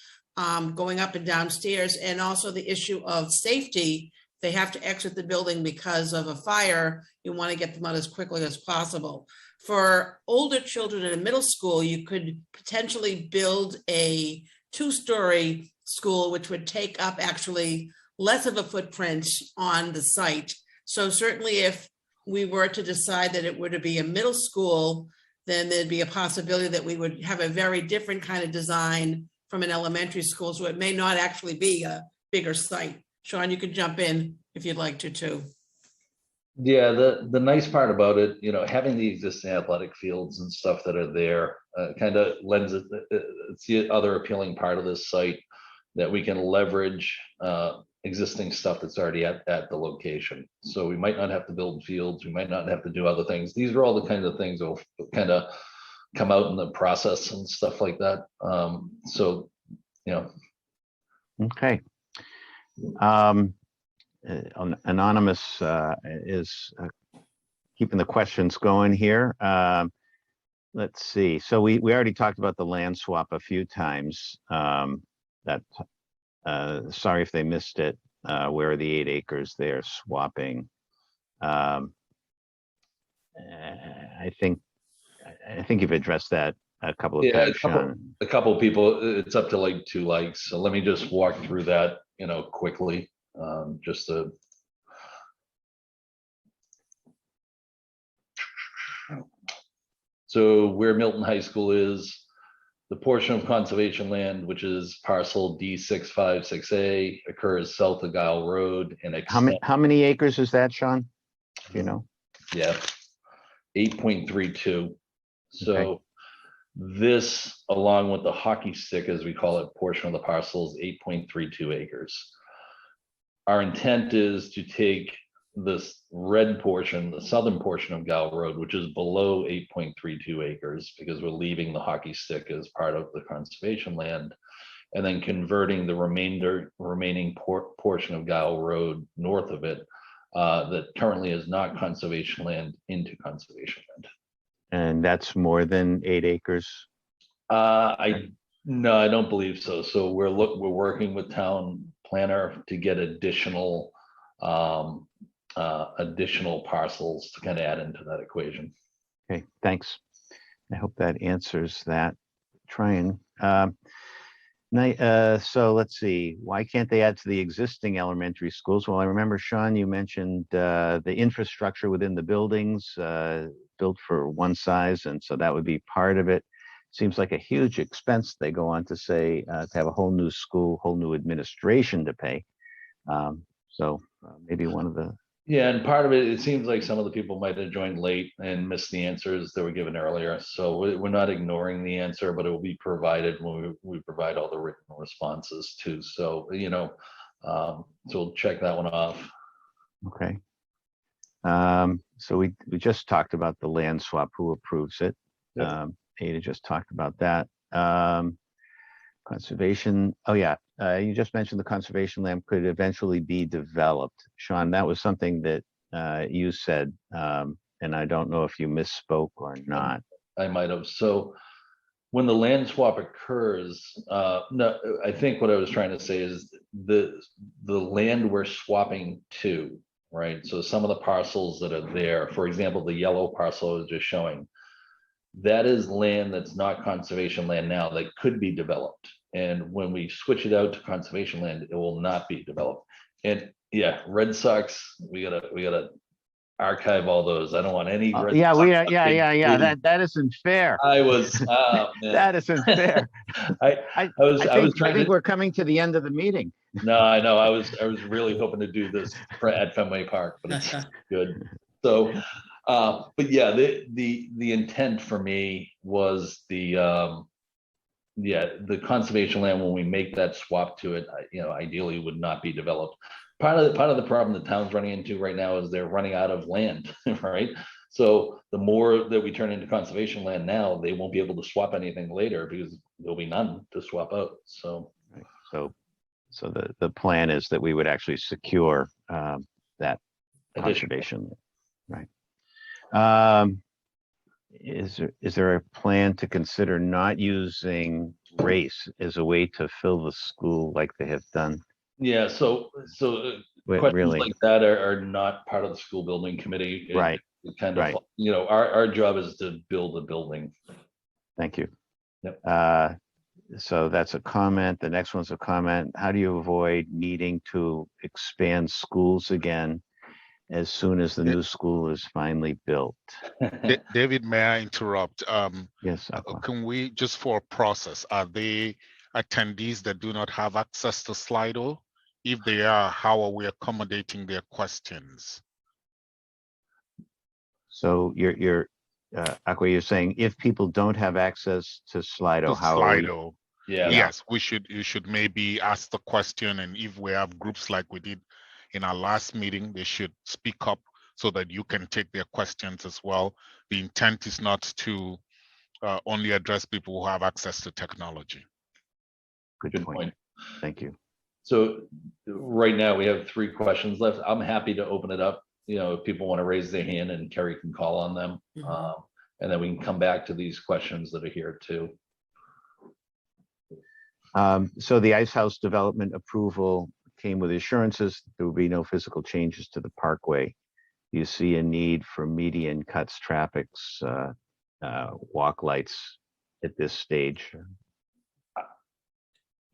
going up and downstairs, and also the issue of safety. They have to exit the building because of a fire. You want to get them out as quickly as possible. For older children in a middle school, you could potentially build a 2-story school, which would take up actually less of a footprint on the site. So certainly if we were to decide that it were to be a middle school, then there'd be a possibility that we would have a very different kind of design from an elementary school. So it may not actually be a bigger site. Sean, you could jump in if you'd like to too. Yeah, the nice part about it, having the existing athletic fields and stuff that are there kind of lends it. It's the other appealing part of this site that we can leverage existing stuff that's already at the location. So we might not have to build fields. We might not have to do other things. These are all the kinds of things that will kind of come out in the process and stuff like that. Okay. Anonymous is keeping the questions going here. Let's see. So we already talked about the land swap a few times. Sorry if they missed it. where are the 8 acres they're swapping. I think you've addressed that a couple of Yeah, times, Sean. a couple of people, it's up to like 2 likes. So let me just walk through that, quickly, just to. So where Milton High School is, the portion of conservation land, which is parcel D656A, occurs south of Guile Road and How many acres is that, Sean? Do you know? Yeah, 8.32. So this, along with the hockey stick, as we call it, portion of the parcel is 8.32 acres. Our intent is to take this red portion, the southern portion of Guile Road, which is below 8.32 acres, because we're leaving the hockey stick as part of the conservation land, and then converting the remaining portion of Guile Road north of it, that currently is not conservation land, into conservation land. And that's more than 8 acres? No, I don't believe so. So we're working with town planner to get additional parcels to kind of add into that equation. Okay, thanks. I hope that answers that. Trying. So let's see. Why can't they add to the existing elementary schools? Well, I remember, Sean, you mentioned the infrastructure within the buildings built for one size, and so that would be part of it. Seems like a huge expense. They go on to say to have a whole new school, whole new administration to pay. So maybe one of the. Yeah, and part of it seems like some of the people might have joined late and missed the answers that were given earlier. So we're not ignoring the answer, but it will be provided when we provide all the written responses too. So, so we'll check that one off. Okay. So we just talked about the land swap, who approves it. Yep. Ada just talked about that. Conservation, oh yeah, you just mentioned the conservation land could eventually be developed. Sean, that was something that you said, and I don't know if you misspoke or not. I might have. So when the land swap occurs, no, I think what I was trying to say is the land we're swapping to, right? So some of the parcels that are there, for example, the yellow parcel I was just showing, that is land that's not conservation land now that could be developed. And when we switch it out to conservation land, it will not be developed. And yeah, Red Sox, we gotta archive all those. I don't want any. Red Yeah, Sox yeah. That isn't fair. I was. Oh, man. That isn't fair. I think we're coming to the end of the meeting. No, I know. I was really hoping to do this at Fenway Park, but it's good. So, but yeah, the intent for me was the conservation land, when we make that swap to it, ideally would not be developed. Part of the problem the town's running into right now is they're running out of land, right? So the more that we turn into conservation land now, they won't be able to swap anything later because there'll be none to swap out. So, right. So the plan is that we would actually secure that conservation, right? Is there a plan to consider not using race as a way to fill the school like they have done? Yeah, so questions really, like that are not part of the school building committee. Right. It kind of, our job is to build a building. Thank you. Yep. So that's a comment. The next one's a comment. How do you avoid needing to expand schools again as soon as the new school is finally built? David, may I interrupt? Yes. Can we, just for a process, are they attendees that do not have access to Slido? If they are, how are we accommodating their questions? So Aqua, you're saying if people don't have access to Slido, how are we? Yeah. Yes, you should maybe ask the question, and if we have groups like we did in our last meeting, they should speak up so that you can take their questions as well. The intent is not to only address people who have access to technology. Good point. Thank you. So right now we have 3 questions left. I'm happy to open it up. If people want to raise their hand, and Kerry can call on them. Mhm. And then we can come back to these questions that are here too. So the Ice House development approval came with assurances there will be no physical changes to the parkway. You see a need for median cuts, traffics, walk lights at this stage?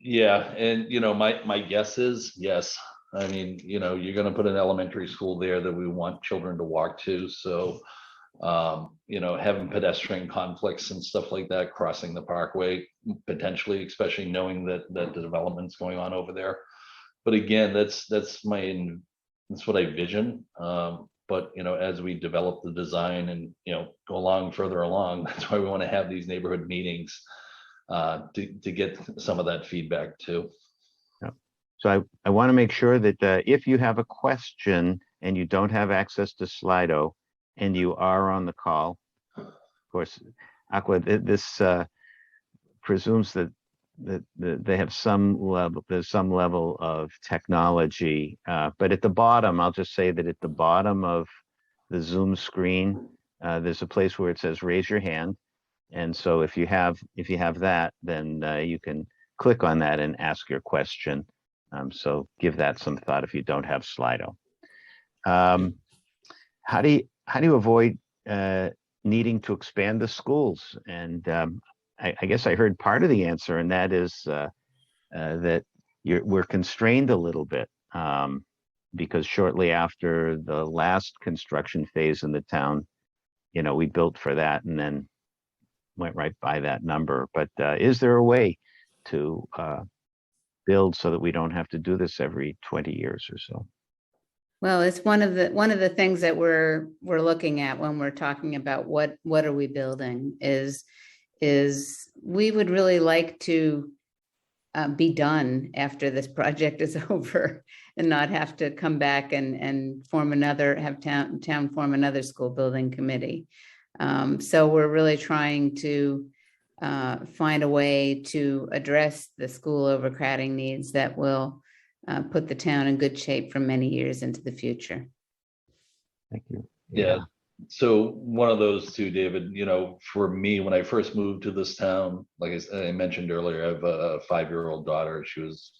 Yeah, and my guess is yes. I mean, you're gonna put an elementary school there that we want children to walk to, so having pedestrian conflicts and stuff like that, crossing the parkway potentially, especially knowing that the development's going on over there. But again, that's what I vision. But as we develop the design and go further along, that's why we want to have these neighborhood meetings to get some of that feedback too. So I want to make sure that if you have a question and you don't have access to Slido and you are on the call, of course, Aqua, this presumes that they have there's some level of technology, but at the bottom, I'll just say that at the bottom of the Zoom screen, there's a place where it says raise your hand. And so if you have that, then you can click on that and ask your question. So give that some thought if you don't have Slido. How do you avoid needing to expand the schools? And I guess I heard part of the answer, and that is that we're constrained a little bit because shortly after the last construction phase in the town, we built for that and then went right by that number. But is there a way to build so that we don't have to do this every 20 years or so? Well, it's one of the things that we're looking at when we're talking about what are we building is we would really like to be done after this project is over and not have to come back and have town form another school building committee. So we're really trying to find a way to address the school overcrowding needs that will put the town in good shape for many years into the future. Thank you. Yeah. So one of those two, David, for me, when I first moved to this town, like I mentioned earlier, I have a 5-year-old daughter. She was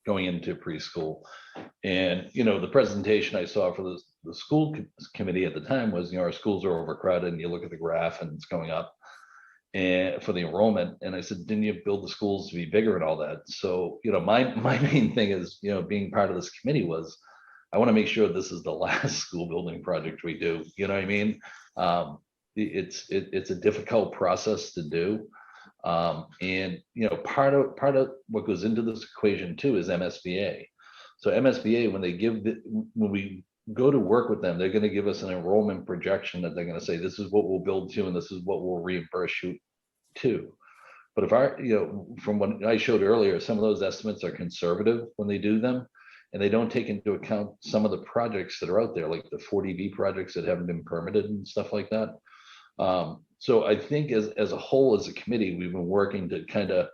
going into preschool. And, the presentation I saw for the school committee at the time was, our schools are overcrowded, and you look at the graph and it's going up and for the enrollment. And I said, didn't you build the schools to be bigger and all that? So, my main thing is, being part of this committee was, I want to make sure this is the last school building project we do. You know what I mean? It's a difficult process to do. And part of what goes into this equation too is MSBA. So MSBA, when we go to work with them, they're going to give us an enrollment projection that they're going to say, this is what we'll build to, and this is what we'll reimburse you to. But if from what I showed earlier, some of those estimates are conservative when they do them, and they don't take into account some of the projects that are out there, like the 40B projects that haven't been permitted and stuff like that. So I think as a whole, as a committee, we've been working to kind of,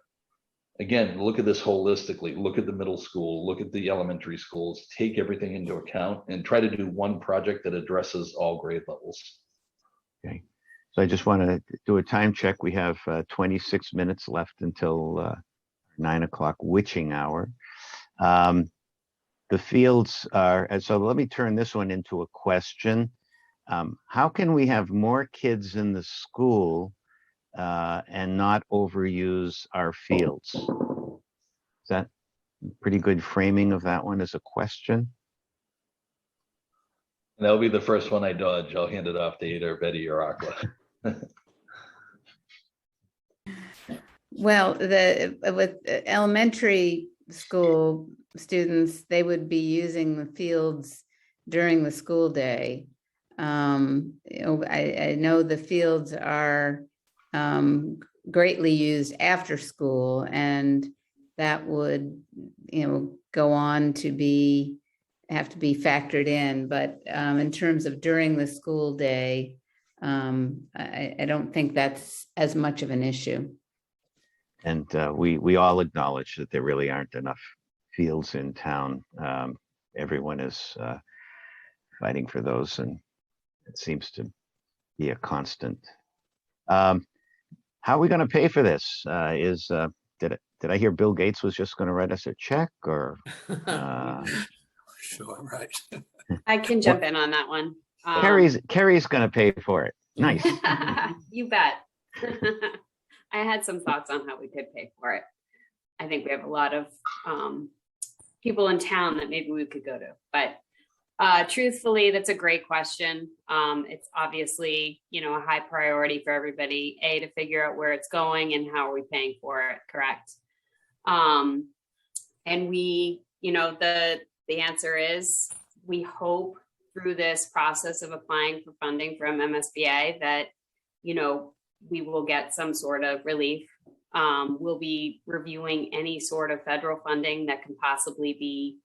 again, look at this holistically, look at the middle school, look at the elementary schools, take everything into account and try to do one project that addresses all grade levels. Okay. So I just want to do a time check. We have 26 minutes left until 9 o'clock witching hour. The fields are, and so let me turn this one into a question. How can we have more kids in the school and not overuse our fields? Is that pretty good framing of that one as a question? That'll be the first one I dodge. I'll hand it off to either Betty or Aqua. Well, with elementary school students, they would be using the fields during the school day. I know the fields are greatly used after school, and that would go on to have to be factored in. But in terms of during the school day, I don't think that's as much of an issue. And we all acknowledge that there really aren't enough fields in town. Everyone is fighting for those, and it seems to be a constant. How are we going to pay for this? did I hear Bill Gates was just going to write us a check or? Sure, right. I can jump in on that one. Carrie's going to pay for it. Nice. You bet. I had some thoughts on how we could pay for it. I think we have a lot of people in town that maybe we could go to, but truthfully, that's a great question. It's obviously, a high priority for everybody, to figure out where it's going and how are we paying for it, correct? And we, the answer is we hope through this process of applying for funding from MSBA that, we will get some sort of relief. We'll be reviewing any sort of federal funding that can possibly be,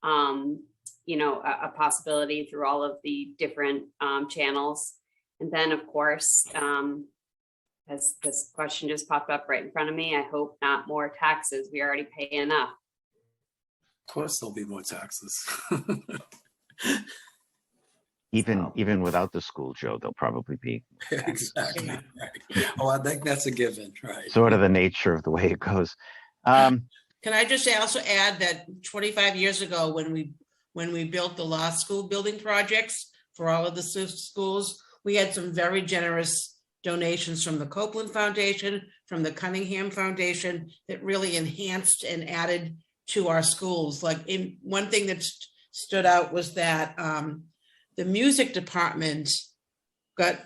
a possibility through all of the different channels. And then, of course, as this question just popped up right in front of me, I hope not more taxes. We already pay enough. Of course, there'll be more taxes. Even without the school, Joe, there'll probably be. Exactly. Right. Oh, I think that's a given, right? Sort of the nature of the way it goes. Can I just also add that 25 years ago, when we built the law school building projects for all of the schools, we had some very generous donations from the Copeland Foundation, from the Cunningham Foundation, that really enhanced and added to our schools. One thing that stood out was that the music department got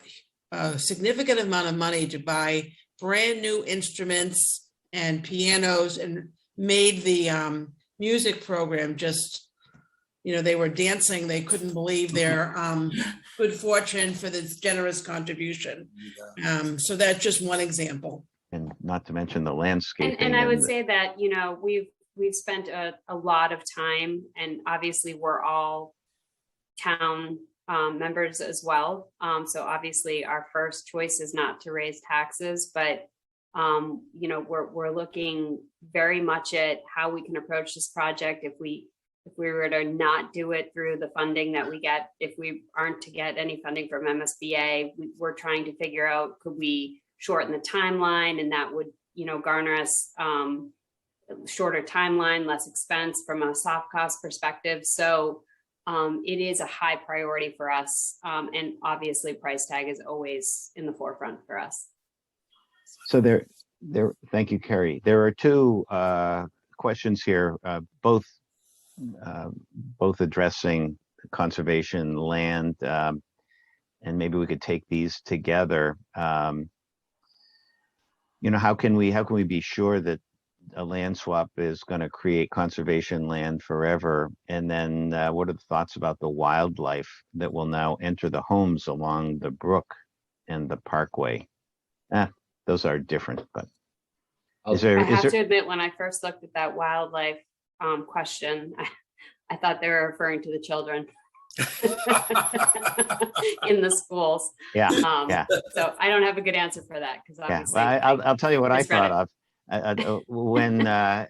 a significant amount of money to buy brand new instruments and pianos, and made the music program just, they were dancing. They couldn't believe their good fortune for this generous contribution. So that's just one example. And not to mention the landscaping. And I would say that, we've spent a lot of time, and obviously we're all town members as well. So obviously our first choice is not to raise taxes, but we're looking very much at how we can approach this project. If we were to not do it through the funding that we get, if we aren't to get any funding from MSBA, we're trying to figure out, could we shorten the timeline, and that would, garner us shorter timeline, less expense from a soft cost perspective. So it is a high priority for us. And obviously price tag is always in the forefront for us. So thank you, Carrie. There are two questions here, both addressing conservation land, and maybe we could take these together. How can we be sure that a land swap is going to create conservation land forever? And then what are the thoughts about the wildlife that will now enter the homes along the brook and the parkway? Those are different, but I have to admit, when I first looked at that wildlife question, I thought they were referring to the children in the schools. Yeah. So I don't have a good answer for that, because obviously. I'll tell you what I thought it. of when I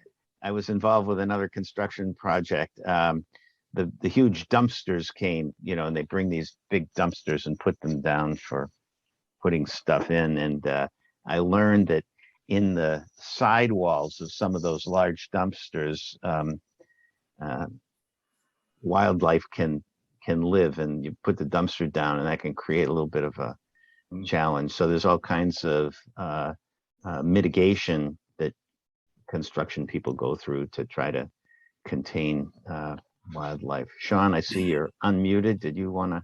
was involved with another construction project. The huge dumpsters came, and they bring these big dumpsters and put them down for putting stuff in, and I learned that in the sidewalls of some of those large dumpsters, wildlife can live, and you put the dumpster down and that can create a little bit of a challenge. So there's all kinds of mitigation that construction people go through to try to contain wildlife. Sean, I see you're unmuted. Did you want to?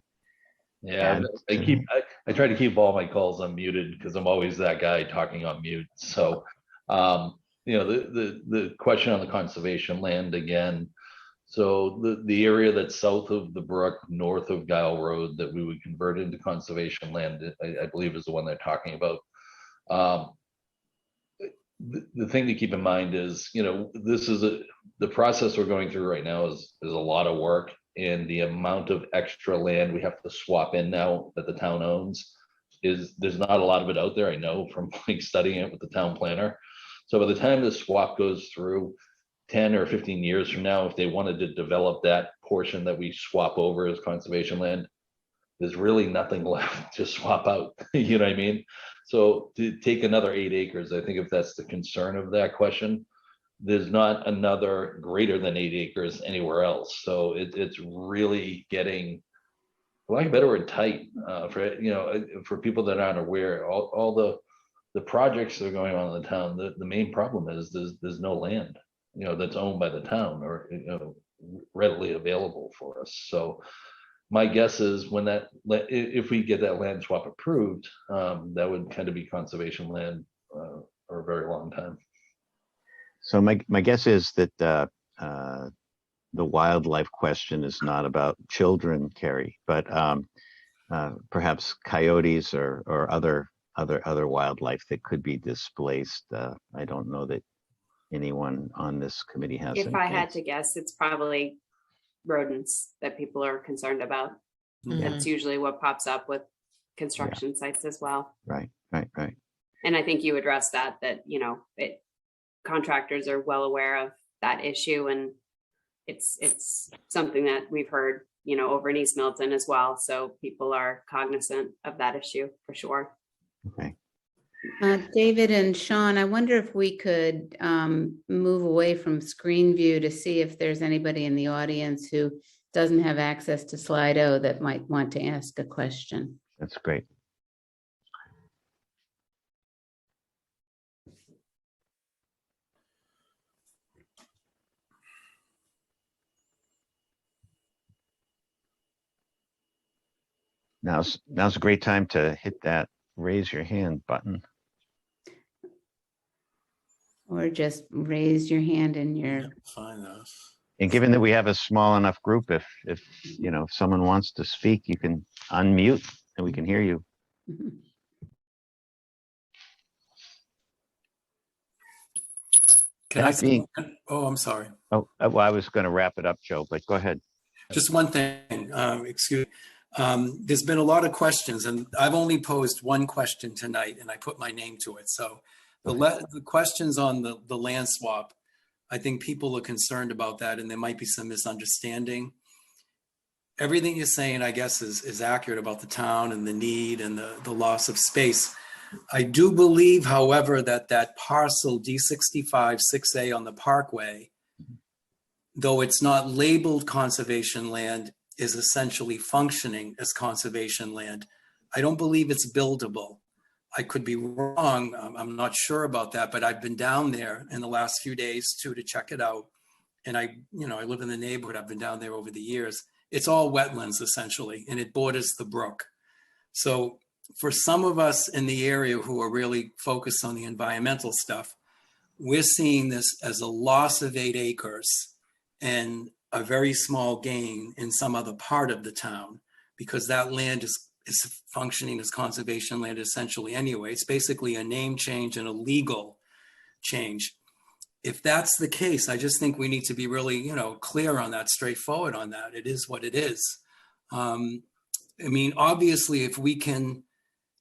Yeah, I try to keep all my calls unmuted because I'm always that guy talking on mute. So, the question on the conservation land again. So the area that's south of the brook, north of Guile Road, that we would convert into conservation land, I believe is the one they're talking about. The thing to keep in mind is, this is the process we're going through right now is a lot of work. And the amount of extra land we have to swap in now that the town owns there's not a lot of it out there. I know from studying it with the town planner. So by the time the swap goes through 10 or 15 years from now, if they wanted to develop that portion that we swap over as conservation land, there's really nothing left to swap out. You know what I mean? So to take another 8 acres, I think if that's the concern of that question, there's not another greater than 8 acres anywhere else. So it's really getting, for lack of a better word, tight, for people that aren't aware, all the projects that are going on in the town, the main problem is there's no land, that's owned by the town or, readily available for us. So my guess is when if we get that land swap approved, that would kind of be conservation land for a very long time. So my guess is that the wildlife question is not about children, Carrie, but perhaps coyotes or other wildlife that could be displaced. I don't know that anyone on this committee has. If I had to guess, it's probably rodents that people are concerned about. That's usually what pops up with construction sites as well. Right. And I think you addressed that contractors are well aware of that issue, and it's something that we've heard, over in East Milton as well. So people are cognizant of that issue for sure. Okay. David and Sean, I wonder if we could move away from screen view to see if there's anybody in the audience who doesn't have access to Slido that might want to ask a question. That's great. Now's a great time to hit that raise your hand button. Or just raise your hand in your. Fine enough. And given that we have a small enough group, if someone wants to speak, you can unmute and we can hear you. Can I say? Oh, I'm sorry. Oh, well, I was going to wrap it up, Joe, but go ahead. Just one thing, excuse me. There's been a lot of questions, and I've only posed one question tonight, and I put my name to it. So the questions on the land swap, I think people are concerned about that, and there might be some misunderstanding. Everything you're saying, I guess, is accurate about the town and the need and the loss of space. I do believe, however, that parcel D65 6A on the Parkway, though it's not labeled conservation land, is essentially functioning as conservation land. I don't believe it's buildable. I could be wrong. I'm not sure about that, but I've been down there in the last few days too to check it out. And I live in the neighborhood. I've been down there over the years. It's all wetlands essentially, and it borders the brook. So for some of us in the area who are really focused on the environmental stuff, we're seeing this as a loss of 8 acres and a very small gain in some other part of the town, because that land is functioning as conservation land essentially anyway. It's basically a name change and a legal change. If that's the case, I just think we need to be really, clear on that, straightforward on that. It is what it is. Obviously, if we can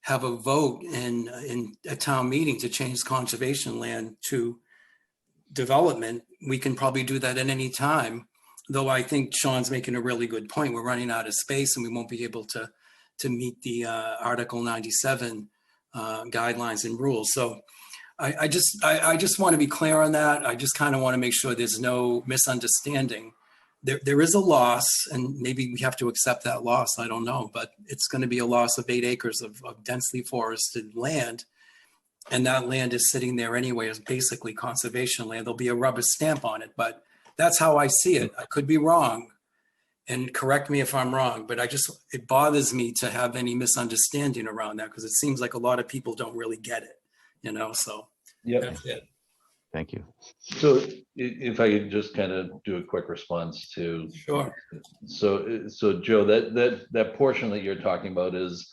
have a vote in a town meeting to change conservation land to development, we can probably do that at any time. Though I think Sean's making a really good point. We're running out of space and we won't be able to meet the Article 97 guidelines and rules. So I just want to be clear on that. I just kind of want to make sure there's no misunderstanding. There is a loss, and maybe we have to accept that loss. I don't know, but it's going to be a loss of 8 acres of densely forested land. And that land is sitting there anyway as basically conservation land. There'll be a rubber stamp on it, but that's how I see it. I could be wrong, and correct me if I'm wrong, but it bothers me to have any misunderstanding around that, because it seems like a lot of people don't really get it, so Yep. that's it. Thank you. So if I could just kind of do a quick response to. Sure. So Joe, that portion that you're talking about is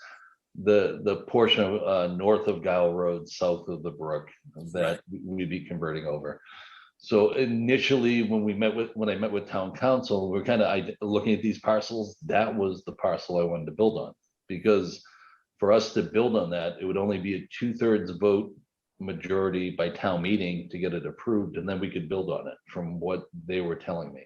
the portion of north of Guile Road, south of the brook, that we'd be converting over. So initially, when I met with town council, we're kind of looking at these parcels. That was the parcel I wanted to build on, because for us to build on that, it would only be a 2/3 vote majority by town meeting to get it approved, and then we could build on it from what they were telling me.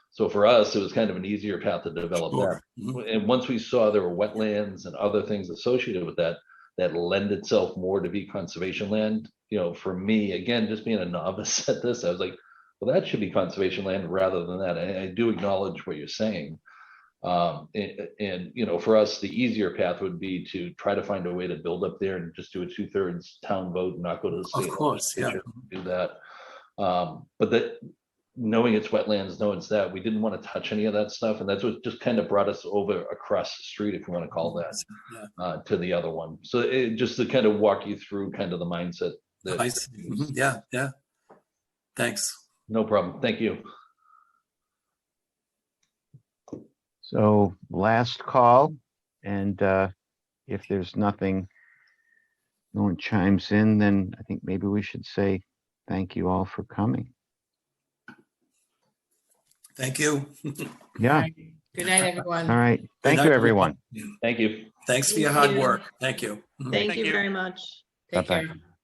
So for us, it was kind of an easier path to develop that. And once we saw there were wetlands and other things associated with that, that lend itself more to be conservation land. You know, for me, again, just being a novice at this, I was like, well, that should be conservation land rather than that. I do acknowledge what you're saying. And you know, for us, the easier path would be to try to find a way to build up there and just do a 2/3 town vote and not go to the state. Of course, yeah. Do that. But that, knowing it's wetlands, knowing it's that, we didn't want to touch any of that stuff. And that's what just kind of brought us over across the street, if you want to call that, Yeah. to the other one. So it just to kind of walk you through kind of the mindset. I see. Mhm. Yeah, yeah. Thanks. No problem. Thank you. So last call, and if there's nothing, no one chimes in, then I think maybe we should say thank you all for coming. Thank you. Yeah, Good night, everyone. all right. Thank Good you, night, everyone. Thank you. Thanks for your Thank hard you. work. Thank you. Mhm. Thank you very much. Take Bye-bye. care.